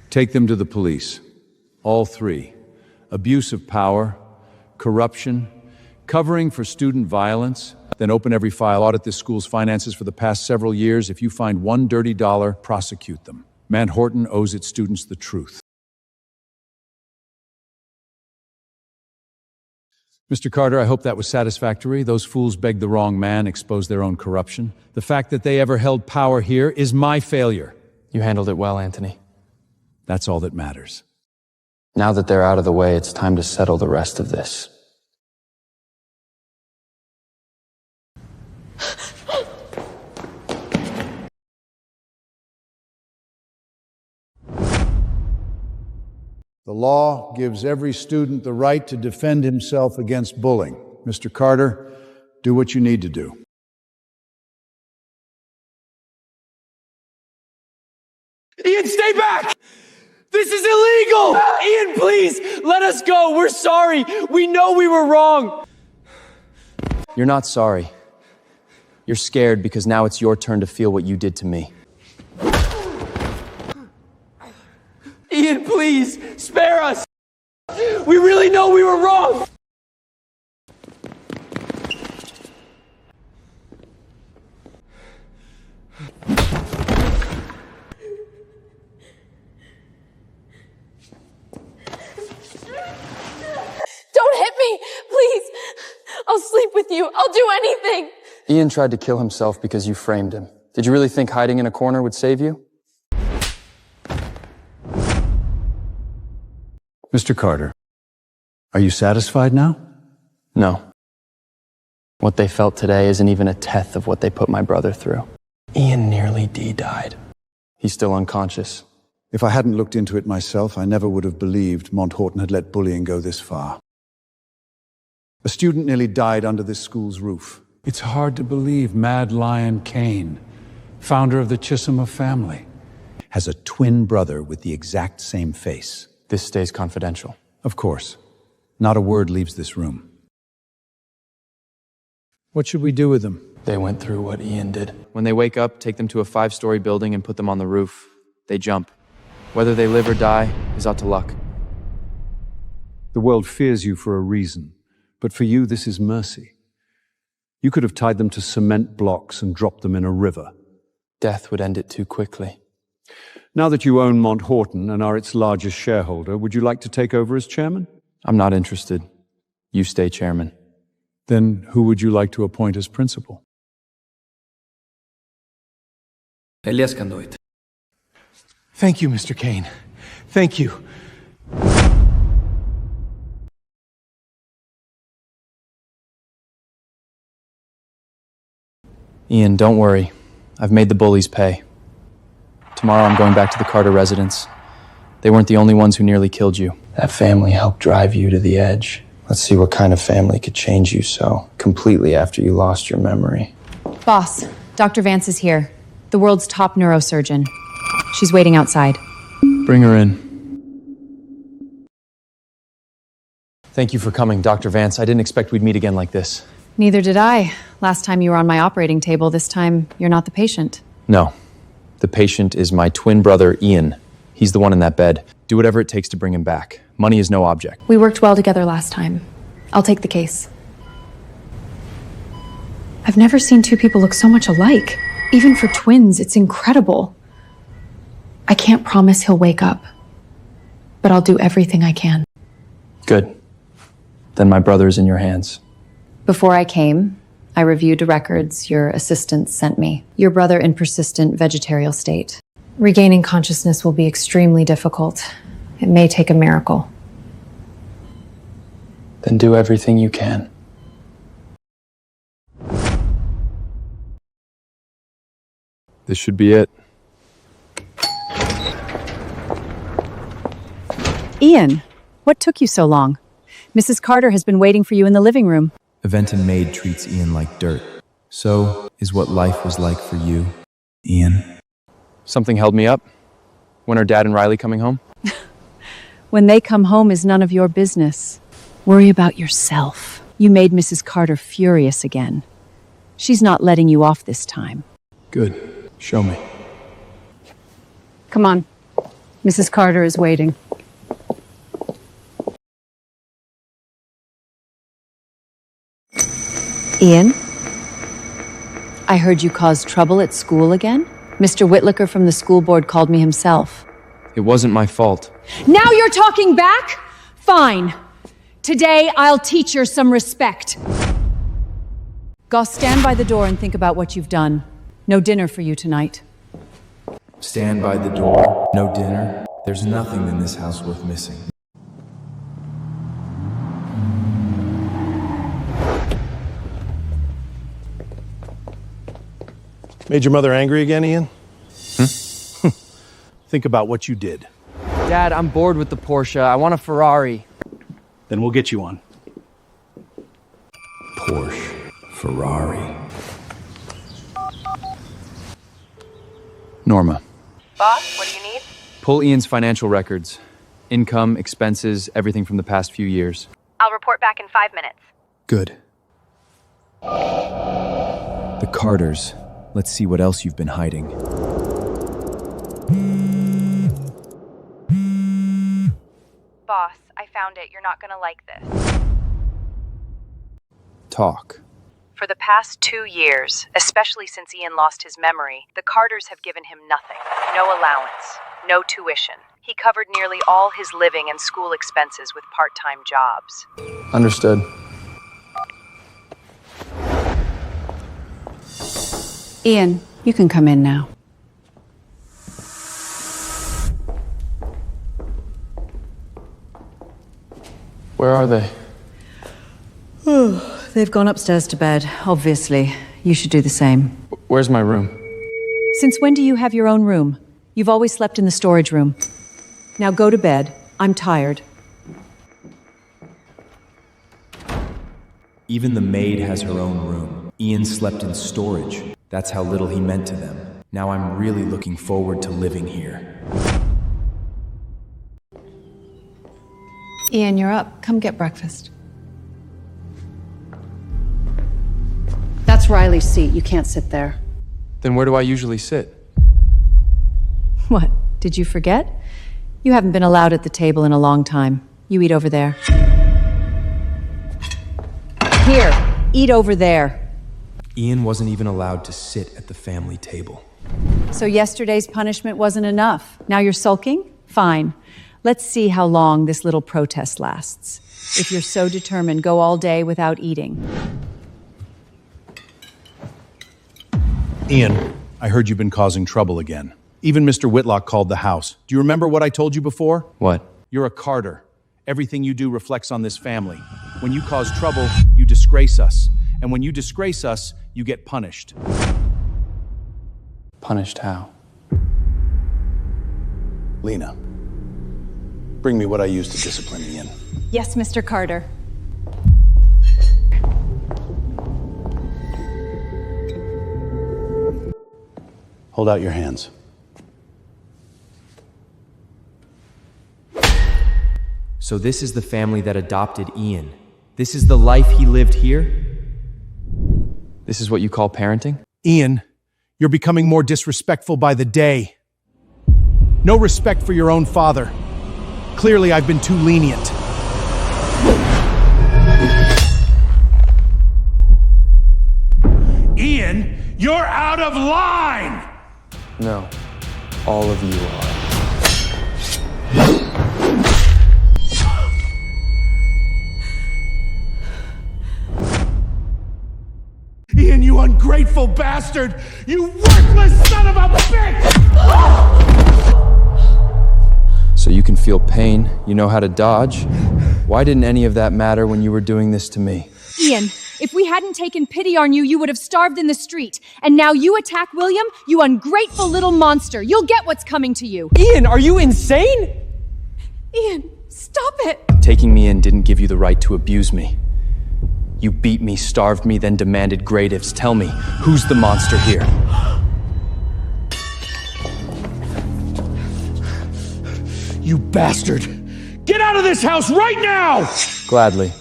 Take them to the police. All three. Abuse of power, corruption, covering for student violence. Then open every file, audit this school's finances for the past several years. If you find one dirty dollar, prosecute them. Mount Horton owes its students the truth. Mr. Carter, I hope that was satisfactory. Those fools begged the wrong man, exposed their own corruption. The fact that they ever held power here is my failure. You handled it well, Anthony. That's all that matters. Now that they're out of the way, it's time to settle the rest of this. The law gives every student the right to defend himself against bullying. Mr. Carter, do what you need to do. Ian, stay back! This is illegal! Ian, please, let us go. We're sorry. We know we were wrong. You're not sorry. You're scared because now it's your turn to feel what you did to me. Ian, please, spare us. We really know we were wrong. Don't hit me, please. I'll sleep with you. I'll do anything. Ian tried to kill himself because you framed him. Did you really think hiding in a corner would save you? Mr. Carter, are you satisfied now? No. What they felt today isn't even a tenth of what they put my brother through. Ian nearly died. He's still unconscious. If I hadn't looked into it myself, I never would have believed Mount Horton had let bullying go this far. A student nearly died under this school's roof. It's hard to believe Mad Lion Kane, founder of the Chisholm family, has a twin brother with the exact same face. This stays confidential. Of course. Not a word leaves this room. What should we do with them? They went through what Ian did. When they wake up, take them to a 5-story building and put them on the roof. They jump. Whether they live or die is up to luck. The world fears you for a reason, but for you this is mercy. You could have tied them to cement blocks and dropped them in a river. Death would end it too quickly. Now that you own Mount Horton and are its largest shareholder, would you like to take over as chairman? I'm not interested. You stay chairman. Then who would you like to appoint as principal? Elias can do it. Thank you, Mr. Kane. Thank you. Ian, don't worry. I've made the bullies pay. Tomorrow I'm going back to the Carter residence. They weren't the only ones who nearly killed you. That family helped drive you to the edge. Let's see what kind of family could change you so completely after you lost your memory. Boss, Dr. Vance is here. The world's top neurosurgeon. She's waiting outside. Bring her in. Thank you for coming, Dr. Vance. I didn't expect we'd meet again like this. Neither did I. Last time you were on my operating table, this time you're not the patient. No. The patient is my twin brother, Ian. He's the one in that bed. Do whatever it takes to bring him back. Money is no object. We worked well together last time. I'll take the case. I've never seen two people look so much alike. Even for twins, it's incredible. I can't promise he'll wake up, but I'll do everything I can. Good. Then my brother is in your hands. Before I came, I reviewed the records your assistant sent me. Your brother in persistent vegetarial state. Regaining consciousness will be extremely difficult. It may take a miracle. Then do everything you can. This should be it. Ian, what took you so long? Mrs. Carter has been waiting for you in the living room. Aventon maid treats Ian like dirt. So is what life was like for you, Ian. Something held me up? When are Dad and Riley coming home? When they come home is none of your business. Worry about yourself. You made Mrs. Carter furious again. She's not letting you off this time. Good. Show me. Come on. Mrs. Carter is waiting. Ian? I heard you caused trouble at school again? Mr. Whitlaker from the school board called me himself. It wasn't my fault. Now you're talking back? Fine. Today, I'll teach her some respect. Goss, stand by the door and think about what you've done. No dinner for you tonight. Stand by the door. No dinner. There's nothing in this house worth missing. Made your mother angry again, Ian? Think about what you did. Dad, I'm bored with the Porsche. I want a Ferrari. Then we'll get you one. Porsche. Ferrari. Norma. Boss, what do you need? Pull Ian's financial records. Income, expenses, everything from the past few years. I'll report back in 5 minutes. Good. The Carters. Let's see what else you've been hiding. Boss, I found it. You're not gonna like this. Talk. For the past 2 years, especially since Ian lost his memory, the Carters have given him nothing. No allowance, no tuition. He covered nearly all his living and school expenses with part-time jobs. Understood. Ian, you can come in now. Where are they? They've gone upstairs to bed, obviously. You should do the same. Where's my room? Since when do you have your own room? You've always slept in the storage room. Now go to bed. I'm tired. Even the maid has her own room. Ian slept in storage. That's how little he meant to them. Now I'm really looking forward to living here. Ian, you're up. Come get breakfast. That's Riley's seat. You can't sit there. Then where do I usually sit? What, did you forget? You haven't been allowed at the table in a long time. You eat over there. Here, eat over there. Ian wasn't even allowed to sit at the family table. So yesterday's punishment wasn't enough. Now you're sulking? Fine. Let's see how long this little protest lasts. If you're so determined, go all day without eating. Ian, I heard you've been causing trouble again. Even Mr. Whitlock called the house. Do you remember what I told you before? What? You're a Carter. Everything you do reflects on this family. When you cause trouble, you disgrace us. And when you disgrace us, you get punished. Punished how? Lena, bring me what I used to discipline Ian. Yes, Mr. Carter. Hold out your hands. So this is the family that adopted Ian. This is the life he lived here? This is what you call parenting? Ian, you're becoming more disrespectful by the day. No respect for your own father. Clearly, I've been too lenient. Ian, you're out of line! No. All of you are. Ian, you ungrateful bastard! You worthless son of a bitch! So you can feel pain, you know how to dodge. Why didn't any of that matter when you were doing this to me? Ian, If we hadn't taken pity on you, you would have starved in the street. And now you attack William? You ungrateful little monster. You'll get what's coming to you. Ian, are you insane? Ian, stop it! Taking me in didn't give you the right to abuse me. You beat me, starved me, then demanded gradients. Tell me, who's the monster here? You bastard! Get out of this house right now! Gladly.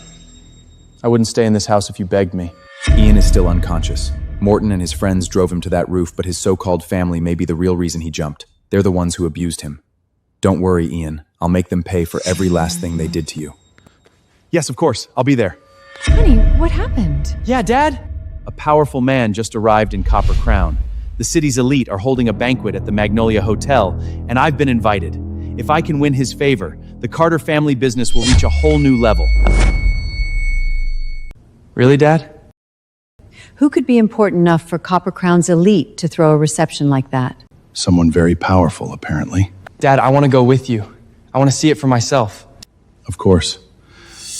I wouldn't stay in this house if you begged me. Ian is still unconscious. Morton and his friends drove him to that roof, but his so-called family may be the real reason he jumped. They're the ones who abused him. Don't worry, Ian. I'll make them pay for every last thing they did to you. Yes, of course. I'll be there. Honey, what happened? Yeah, Dad? A powerful man just arrived in Copper Crown. The city's elite are holding a banquet at the Magnolia Hotel, and I've been invited. If I can win his favor, the Carter family business will reach a whole new level. Really, Dad? Who could be important enough for Copper Crown's elite to throw a reception like that? Someone very powerful, apparently. Dad, I want to go with you. I want to see it for myself. Of course.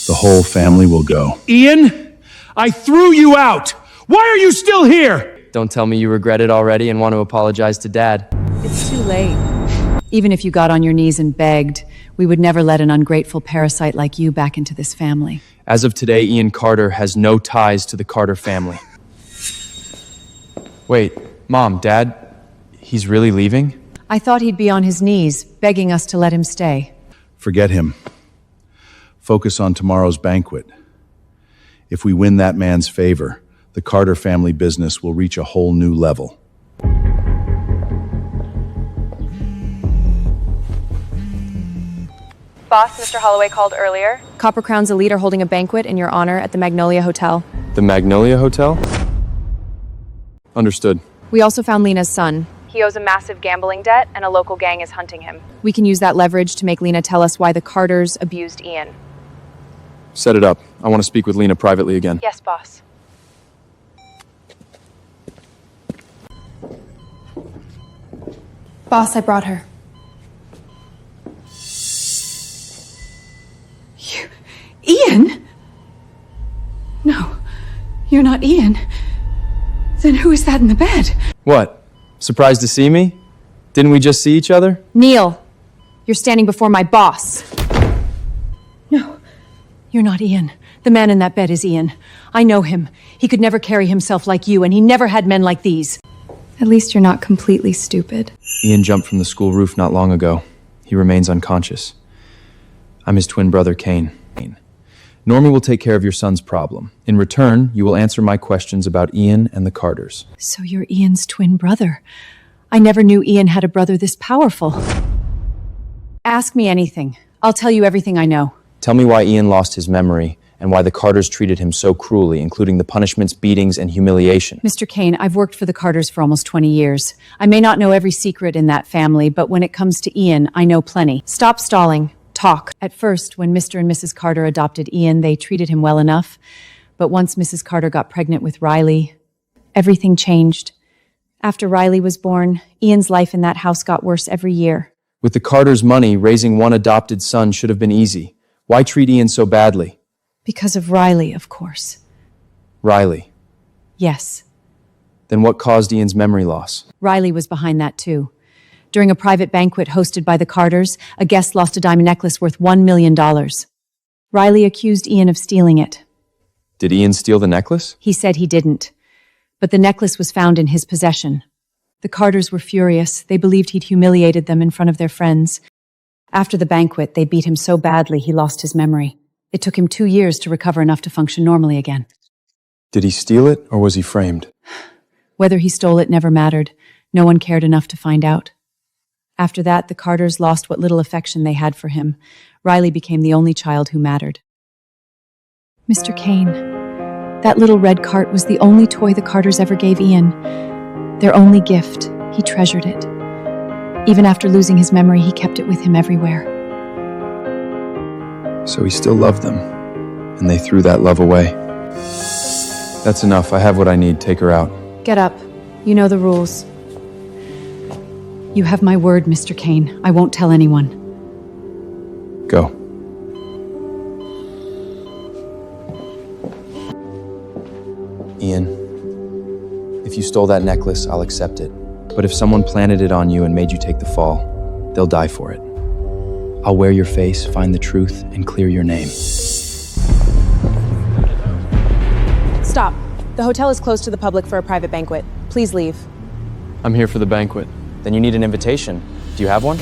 The whole family will go. Ian, I threw you out! Why are you still here? Don't tell me you regret it already and want to apologize to Dad. It's too late. Even if you got on your knees and begged, we would never let an ungrateful parasite like you back into this family. As of today, Ian Carter has no ties to the Carter family. Wait, Mom, Dad, he's really leaving? I thought he'd be on his knees, begging us to let him stay. Forget him. Focus on tomorrow's banquet. If we win that man's favor, the Carter family business will reach a whole new level. Boss, Mr. Holloway called earlier. Copper Crown's elite are holding a banquet in your honor at the Magnolia Hotel. The Magnolia Hotel? Understood. We also found Lena's son. He owes a massive gambling debt, and a local gang is hunting him. We can use that leverage to make Lena tell us why the Carters abused Ian. Set it up. I want to speak with Lena privately again. Yes, boss. Boss, I brought her. Ian? No, you're not Ian. Then who is that in the bed? What? Surprised to see me? Didn't we just see each other? Neil, you're standing before my boss. No, you're not Ian. The man in that bed is Ian. I know him. He could never carry himself like you, and he never had men like these. At least you're not completely stupid. Ian jumped from the school roof not long ago. He remains unconscious. I'm his twin brother, Kane. Normie will take care of your son's problem. In return, you will answer my questions about Ian and the Carters. So you're Ian's twin brother. I never knew Ian had a brother this powerful. Ask me anything. I'll tell you everything I know. Tell me why Ian lost his memory and why the Carters treated him so cruelly, including the punishments, beatings, and humiliation. Mr. Kane, I've worked for the Carters for almost 20 years. I may not know every secret in that family, but when it comes to Ian, I know plenty. Stop stalling. Talk. At first, when Mr. and Mrs. Carter adopted Ian, they treated him well enough. But once Mrs. Carter got pregnant with Riley, everything changed. After Riley was born, Ian's life in that house got worse every year. With the Carters' money, raising one adopted son should have been easy. Why treat Ian so badly? Because of Riley, of course. Riley. Yes. Then what caused Ian's memory loss? Riley was behind that too. During a private banquet hosted by the Carters, a guest lost a diamond necklace worth $1 million. Riley accused Ian of stealing it. Did Ian steal the necklace? He said he didn't. But the necklace was found in his possession. The Carters were furious. They believed he'd humiliated them in front of their friends. After the banquet, they beat him so badly he lost his memory. It took him 2 years to recover enough to function normally again. Did he steal it, or was he framed? Whether he stole it never mattered. No one cared enough to find out. After that, the Carters lost what little affection they had for him. Riley became the only child who mattered. Mr. Kane, that little red cart was the only toy the Carters ever gave Ian. Their only gift. He treasured it. Even after losing his memory, he kept it with him everywhere. So he still loved them, and they threw that love away. That's enough. I have what I need. Take her out. Get up. You know the rules. You have my word, Mr. Kane. I won't tell anyone. Go. If you stole that necklace, I'll accept it. But if someone planted it on you and made you take the fall, they'll die for it. I'll wear your face, find the truth, and clear your name. Stop. The hotel is closed to the public for a private banquet. Please leave. I'm here for the banquet. Then you need an invitation. Do you have one?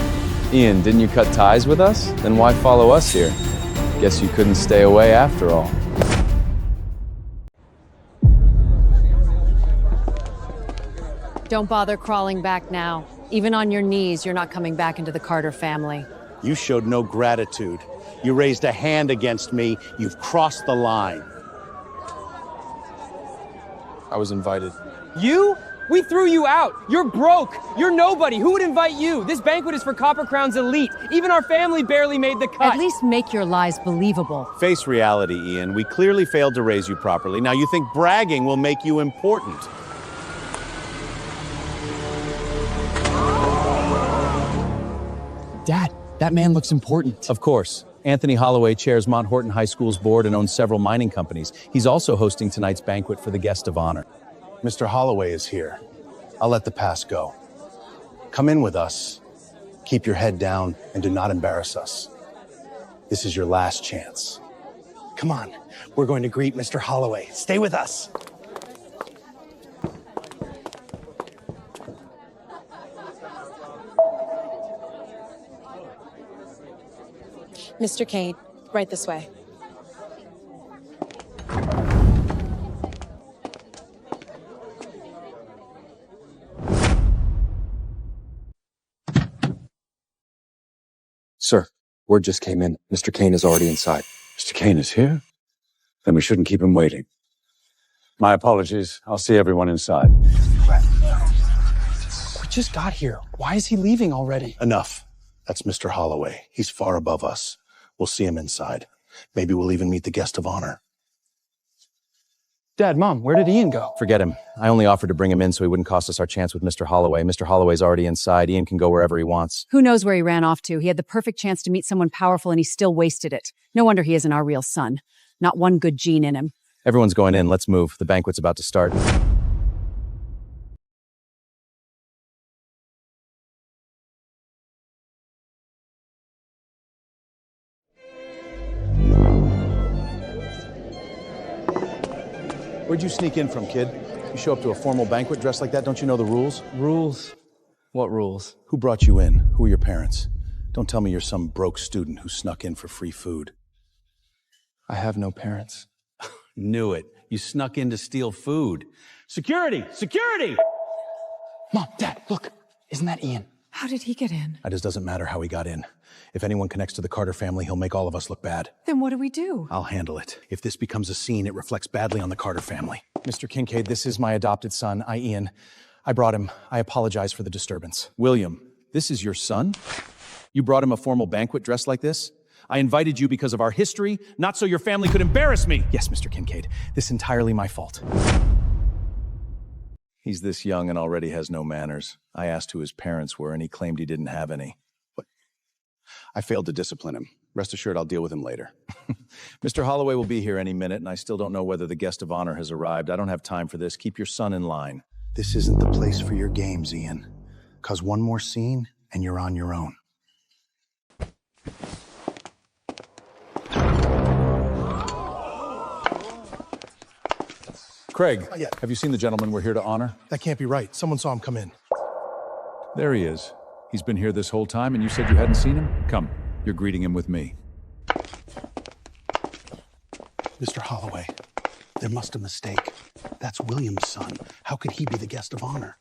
Ian, didn't you cut ties with us? Then why follow us here? Guess you couldn't stay away after all. Don't bother crawling back now. Even on your knees, you're not coming back into the Carter family. You showed no gratitude. You raised a hand against me. You've crossed the line. I was invited. You? We threw you out. You're broke. You're nobody. Who would invite you? This banquet is for Copper Crown's elite. Even our family barely made the cut. At least make your lies believable. Face reality, Ian. We clearly failed to raise you properly. Now you think bragging will make you important. Dad, that man looks important. Of course. Anthony Holloway chairs Mount Horton High School's board and owns several mining companies. He's also hosting tonight's banquet for the guest of honor. Mr. Holloway is here. I'll let the past go. Come in with us. Keep your head down and do not embarrass us. This is your last chance. Come on, we're going to greet Mr. Holloway. Stay with us. Mr. Kane, right this way. Sir, word just came in. Mr. Kane is already inside. Mr. Kane is here? Then we shouldn't keep him waiting. My apologies. I'll see everyone inside. We just got here. Why is he leaving already? Enough. That's Mr. Holloway. He's far above us. We'll see him inside. Maybe we'll even meet the guest of honor. Dad, Mom, where did Ian go? Forget him. I only offered to bring him in so he wouldn't cost us our chance with Mr. Holloway. Mr. Holloway's already inside. Ian can go wherever he wants. Who knows where he ran off to? He had the perfect chance to meet someone powerful and he still wasted it. No wonder he isn't our real son. Not one good gene in him. Everyone's going in. Let's move. The banquet's about to start. Where'd you sneak in from, kid? You show up to a formal banquet dressed like that, don't you know the rules? Rules? What rules? Who brought you in? Who are your parents? Don't tell me you're some broke student who snuck in for free food. I have no parents. Knew it. You snuck in to steal food. Security! Security! Mom, Dad, look. Isn't that Ian? How did he get in? It just doesn't matter how he got in. If anyone connects to the Carter family, he'll make all of us look bad. Then what do we do? I'll handle it. If this becomes a scene, it reflects badly on the Carter family. Mr. Kincaid, this is my adopted son, Ian. I brought him. I apologize for the disturbance. William, this is your son? You brought him a formal banquet dressed like this? I invited you because of our history, not so your family could embarrass me. Yes, Mr. Kincaid. This is entirely my fault. He's this young and already has no manners. I asked who his parents were, and he claimed he didn't have any. But I failed to discipline him. Rest assured, I'll deal with him later. Mr. Holloway will be here any minute, and I still don't know whether the guest of honor has arrived. I don't have time for this. Keep your son in line. This isn't the place for your games, Ian. 'Cause one more scene, and you're on your own. Craig, Yeah. have you seen the gentleman we're here to honor? That can't be right. Someone saw him come in. There he is. He's been here this whole time, and you said you hadn't seen him? Come, you're greeting him with me. Mr. Holloway, there must a mistake. That's William's son. How could he be the guest of honor?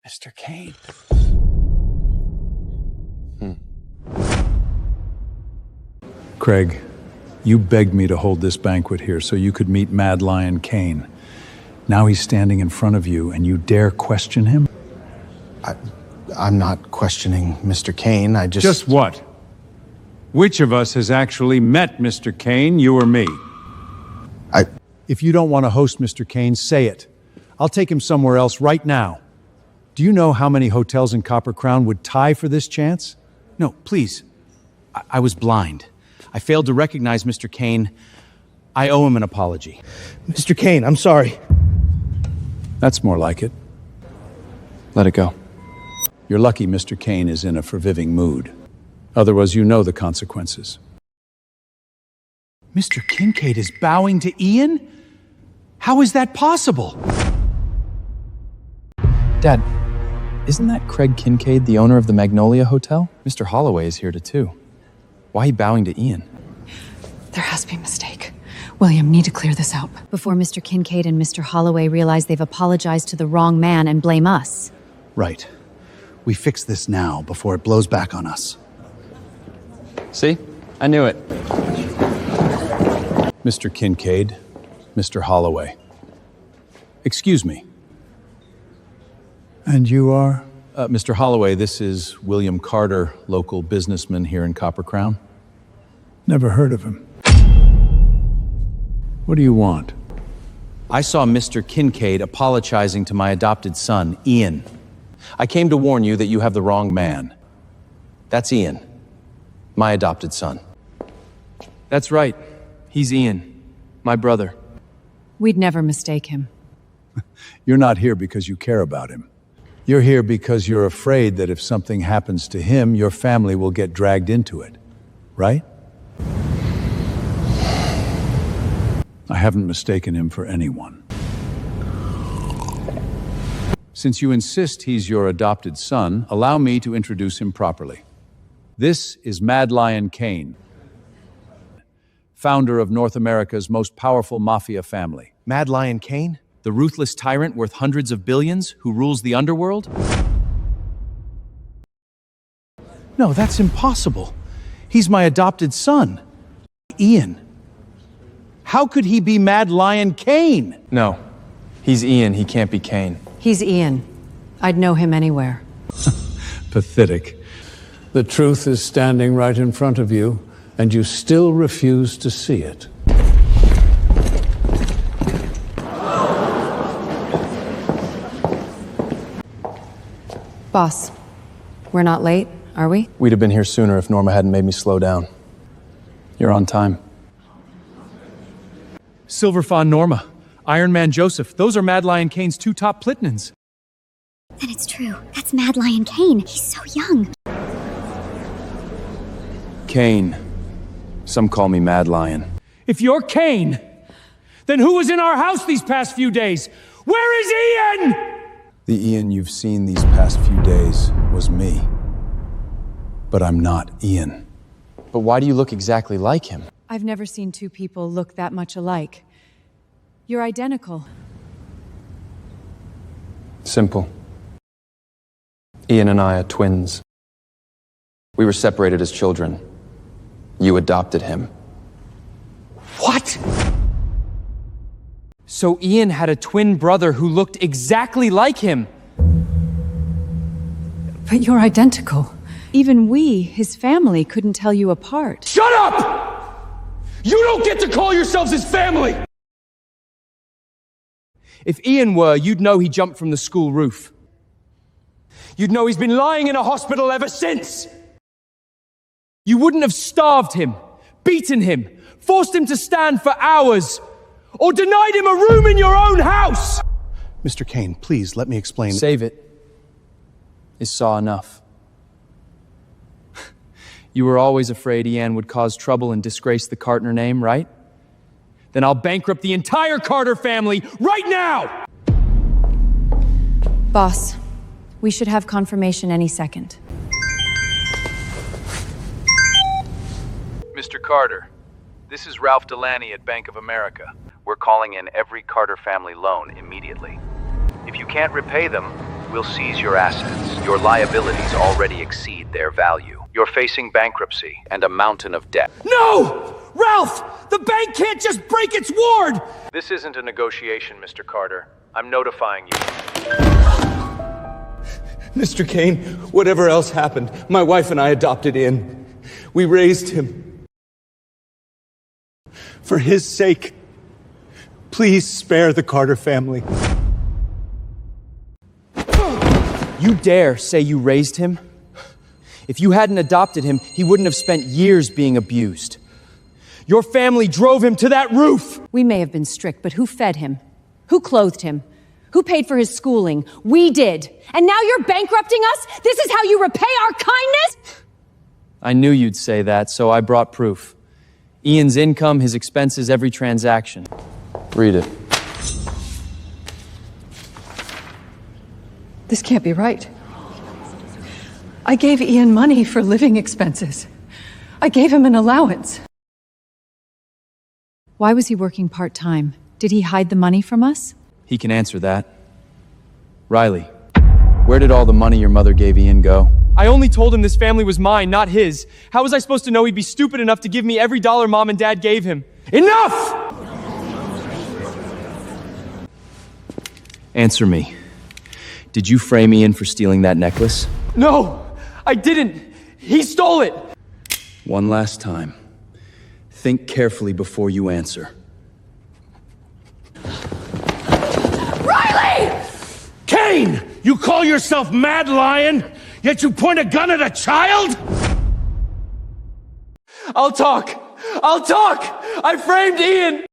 Mr. Kane. Craig, you begged me to hold this banquet here so you could meet Mad Lion Kane. Now he's standing in front of you, and you dare question him? I'm not questioning Mr. Kane. I just... Just what? Which of us has actually met Mr. Kane, you or me? If you don't want to host Mr. Kane, say it. I'll take him somewhere else right now. Do you know how many hotels in Copper Crown would tie for this chance? No, please. I was blind. I failed to recognize Mr. Kane I owe him an apology. Mr. Kane, I'm sorry. That's more like it. Let it go. You're lucky Mr. Kane is in a forgiving mood. Otherwise, you know the consequences. Mr. Kincaid is bowing to Ian? How is that possible? Dad, isn't that Craig Kincaid, the owner of the Magnolia Hotel? Mr. Holloway is here too. Why are you bowing to Ian? There has been a mistake. William, need to clear this up. Before Mr. Kincaid and Mr. Holloway realize they've apologized to the wrong man and blame us. Right. We fix this now before it blows back on us. See? I knew it. Mr. Kincaid, Mr. Holloway. Excuse me. And you are? Mr. Holloway, this is William Carter, local businessman here in Copper Crown. Never heard of him. What do you want? I saw Mr. Kincaid apologizing to my adopted son, Ian. I came to warn you that you have the wrong man. That's Ian, my adopted son. That's right. He's Ian, my brother. We'd never mistake him. You're not here because you care about him. You're here because you're afraid that if something happens to him, your family will get dragged into it. Right? I haven't mistaken him for anyone. Since you insist he's your adopted son, allow me to introduce him properly. This is Mad Lion Kane, founder of North America's most powerful mafia family. Mad Lion Kane? The ruthless tyrant worth hundreds of billions who rules the underworld? No, that's impossible. He's my adopted son, Ian. How could he be Mad Lion Kane? No. He's Ian. He can't be Kane. He's Ian. I'd know him anywhere. Pathetic. The truth is standing right in front of you, and you still refuse to see it. Boss, we're not late, are we? We'd have been here sooner if Norma hadn't made me slow down. You're on time. Silver Fawn Norma, Iron Man Joseph, those are Mad Lion Kane's two top Plitnins. Then it's true. That's Mad Lion Kane. He's so young. Kane. Some call me Mad Lion. If you're Kane, then who was in our house these past few days? Where is Ian? The Ian you've seen these past few days was me. But I'm not Ian. But why do you look exactly like him? I've never seen two people look that much alike. You're identical. Simple. Ian and I are twins. We were separated as children. You adopted him. What? So Ian had a twin brother who looked exactly like him. But you're identical. Even we, his family, couldn't tell you apart. Shut up! You don't get to call yourselves his family! If Ian were, you'd know he jumped from the school roof. You'd know he's been lying in a hospital ever since. You wouldn't have starved him, beaten him, forced him to stand for hours, or denied him a room in your own house! Mr. Kane, please let me explain. Save it. Is saw enough. You were always afraid Ian would cause trouble and disgrace the Carter name, right? Then I'll bankrupt the entire Carter family right now! Boss, we should have confirmation any second. Mr. Carter, this is Ralph Delaney at Bank of America. We're calling in every Carter family loan immediately. If you can't repay them, we'll seize your assets. Your liabilities already exceed their value. You're facing bankruptcy and a mountain of debt. No! Ralph! The bank can't just break its ward! This isn't a negotiation, Mr. Carter. I'm notifying you. Mr. Kane, whatever else happened, my wife and I adopted Ian. We raised him. For his sake, please spare the Carter family. You dare say you raised him? If you hadn't adopted him, he wouldn't have spent years being abused. Your family drove him to that roof! We may have been strict, but who fed him? Who clothed him? Who paid for his schooling? We did. And now you're bankrupting us? This is how you repay our kindness? I knew you'd say that, so I brought proof. Ian's income, his expenses, every transaction. Read it. This can't be right. I gave Ian money for living expenses. I gave him an allowance. Why was he working part-time? Did he hide the money from us? He can answer that. Riley, where did all the money your mother gave Ian go? I only told him this family was mine, not his. How was I supposed to know he'd be stupid enough to give me every dollar Mom and Dad gave him? Enough! Answer me. Did you frame Ian for stealing that necklace? No, I didn't. He stole it. One last time. Think carefully before you answer. Riley! Kane! You call yourself Mad Lion, yet you point a gun at a child? I'll talk! I'll talk! I framed Ian!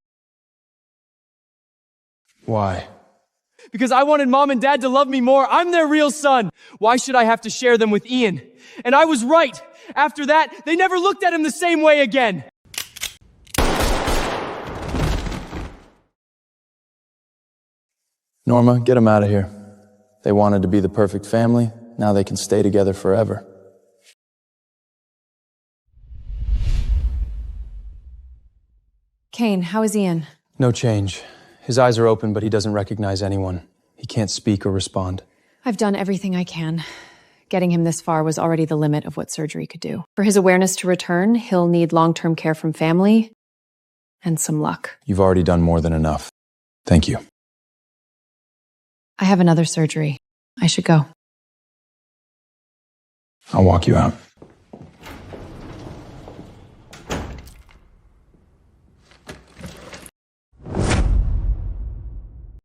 Why? Because I wanted Mom and Dad to love me more. I'm their real son. Why should I have to share them with Ian? And I was right. After that, they never looked at him the same way again. Norma, get them out of here. They wanted to be the perfect family. Now they can stay together forever. Kane, how is Ian? No change. His eyes are open, but he doesn't recognize anyone. He can't speak or respond. I've done everything I can. Getting him this far was already the limit of what surgery could do. For his awareness to return, he'll need long-term care from family and some luck. You've already done more than enough. Thank you. I have another surgery. I should go. I'll walk you out.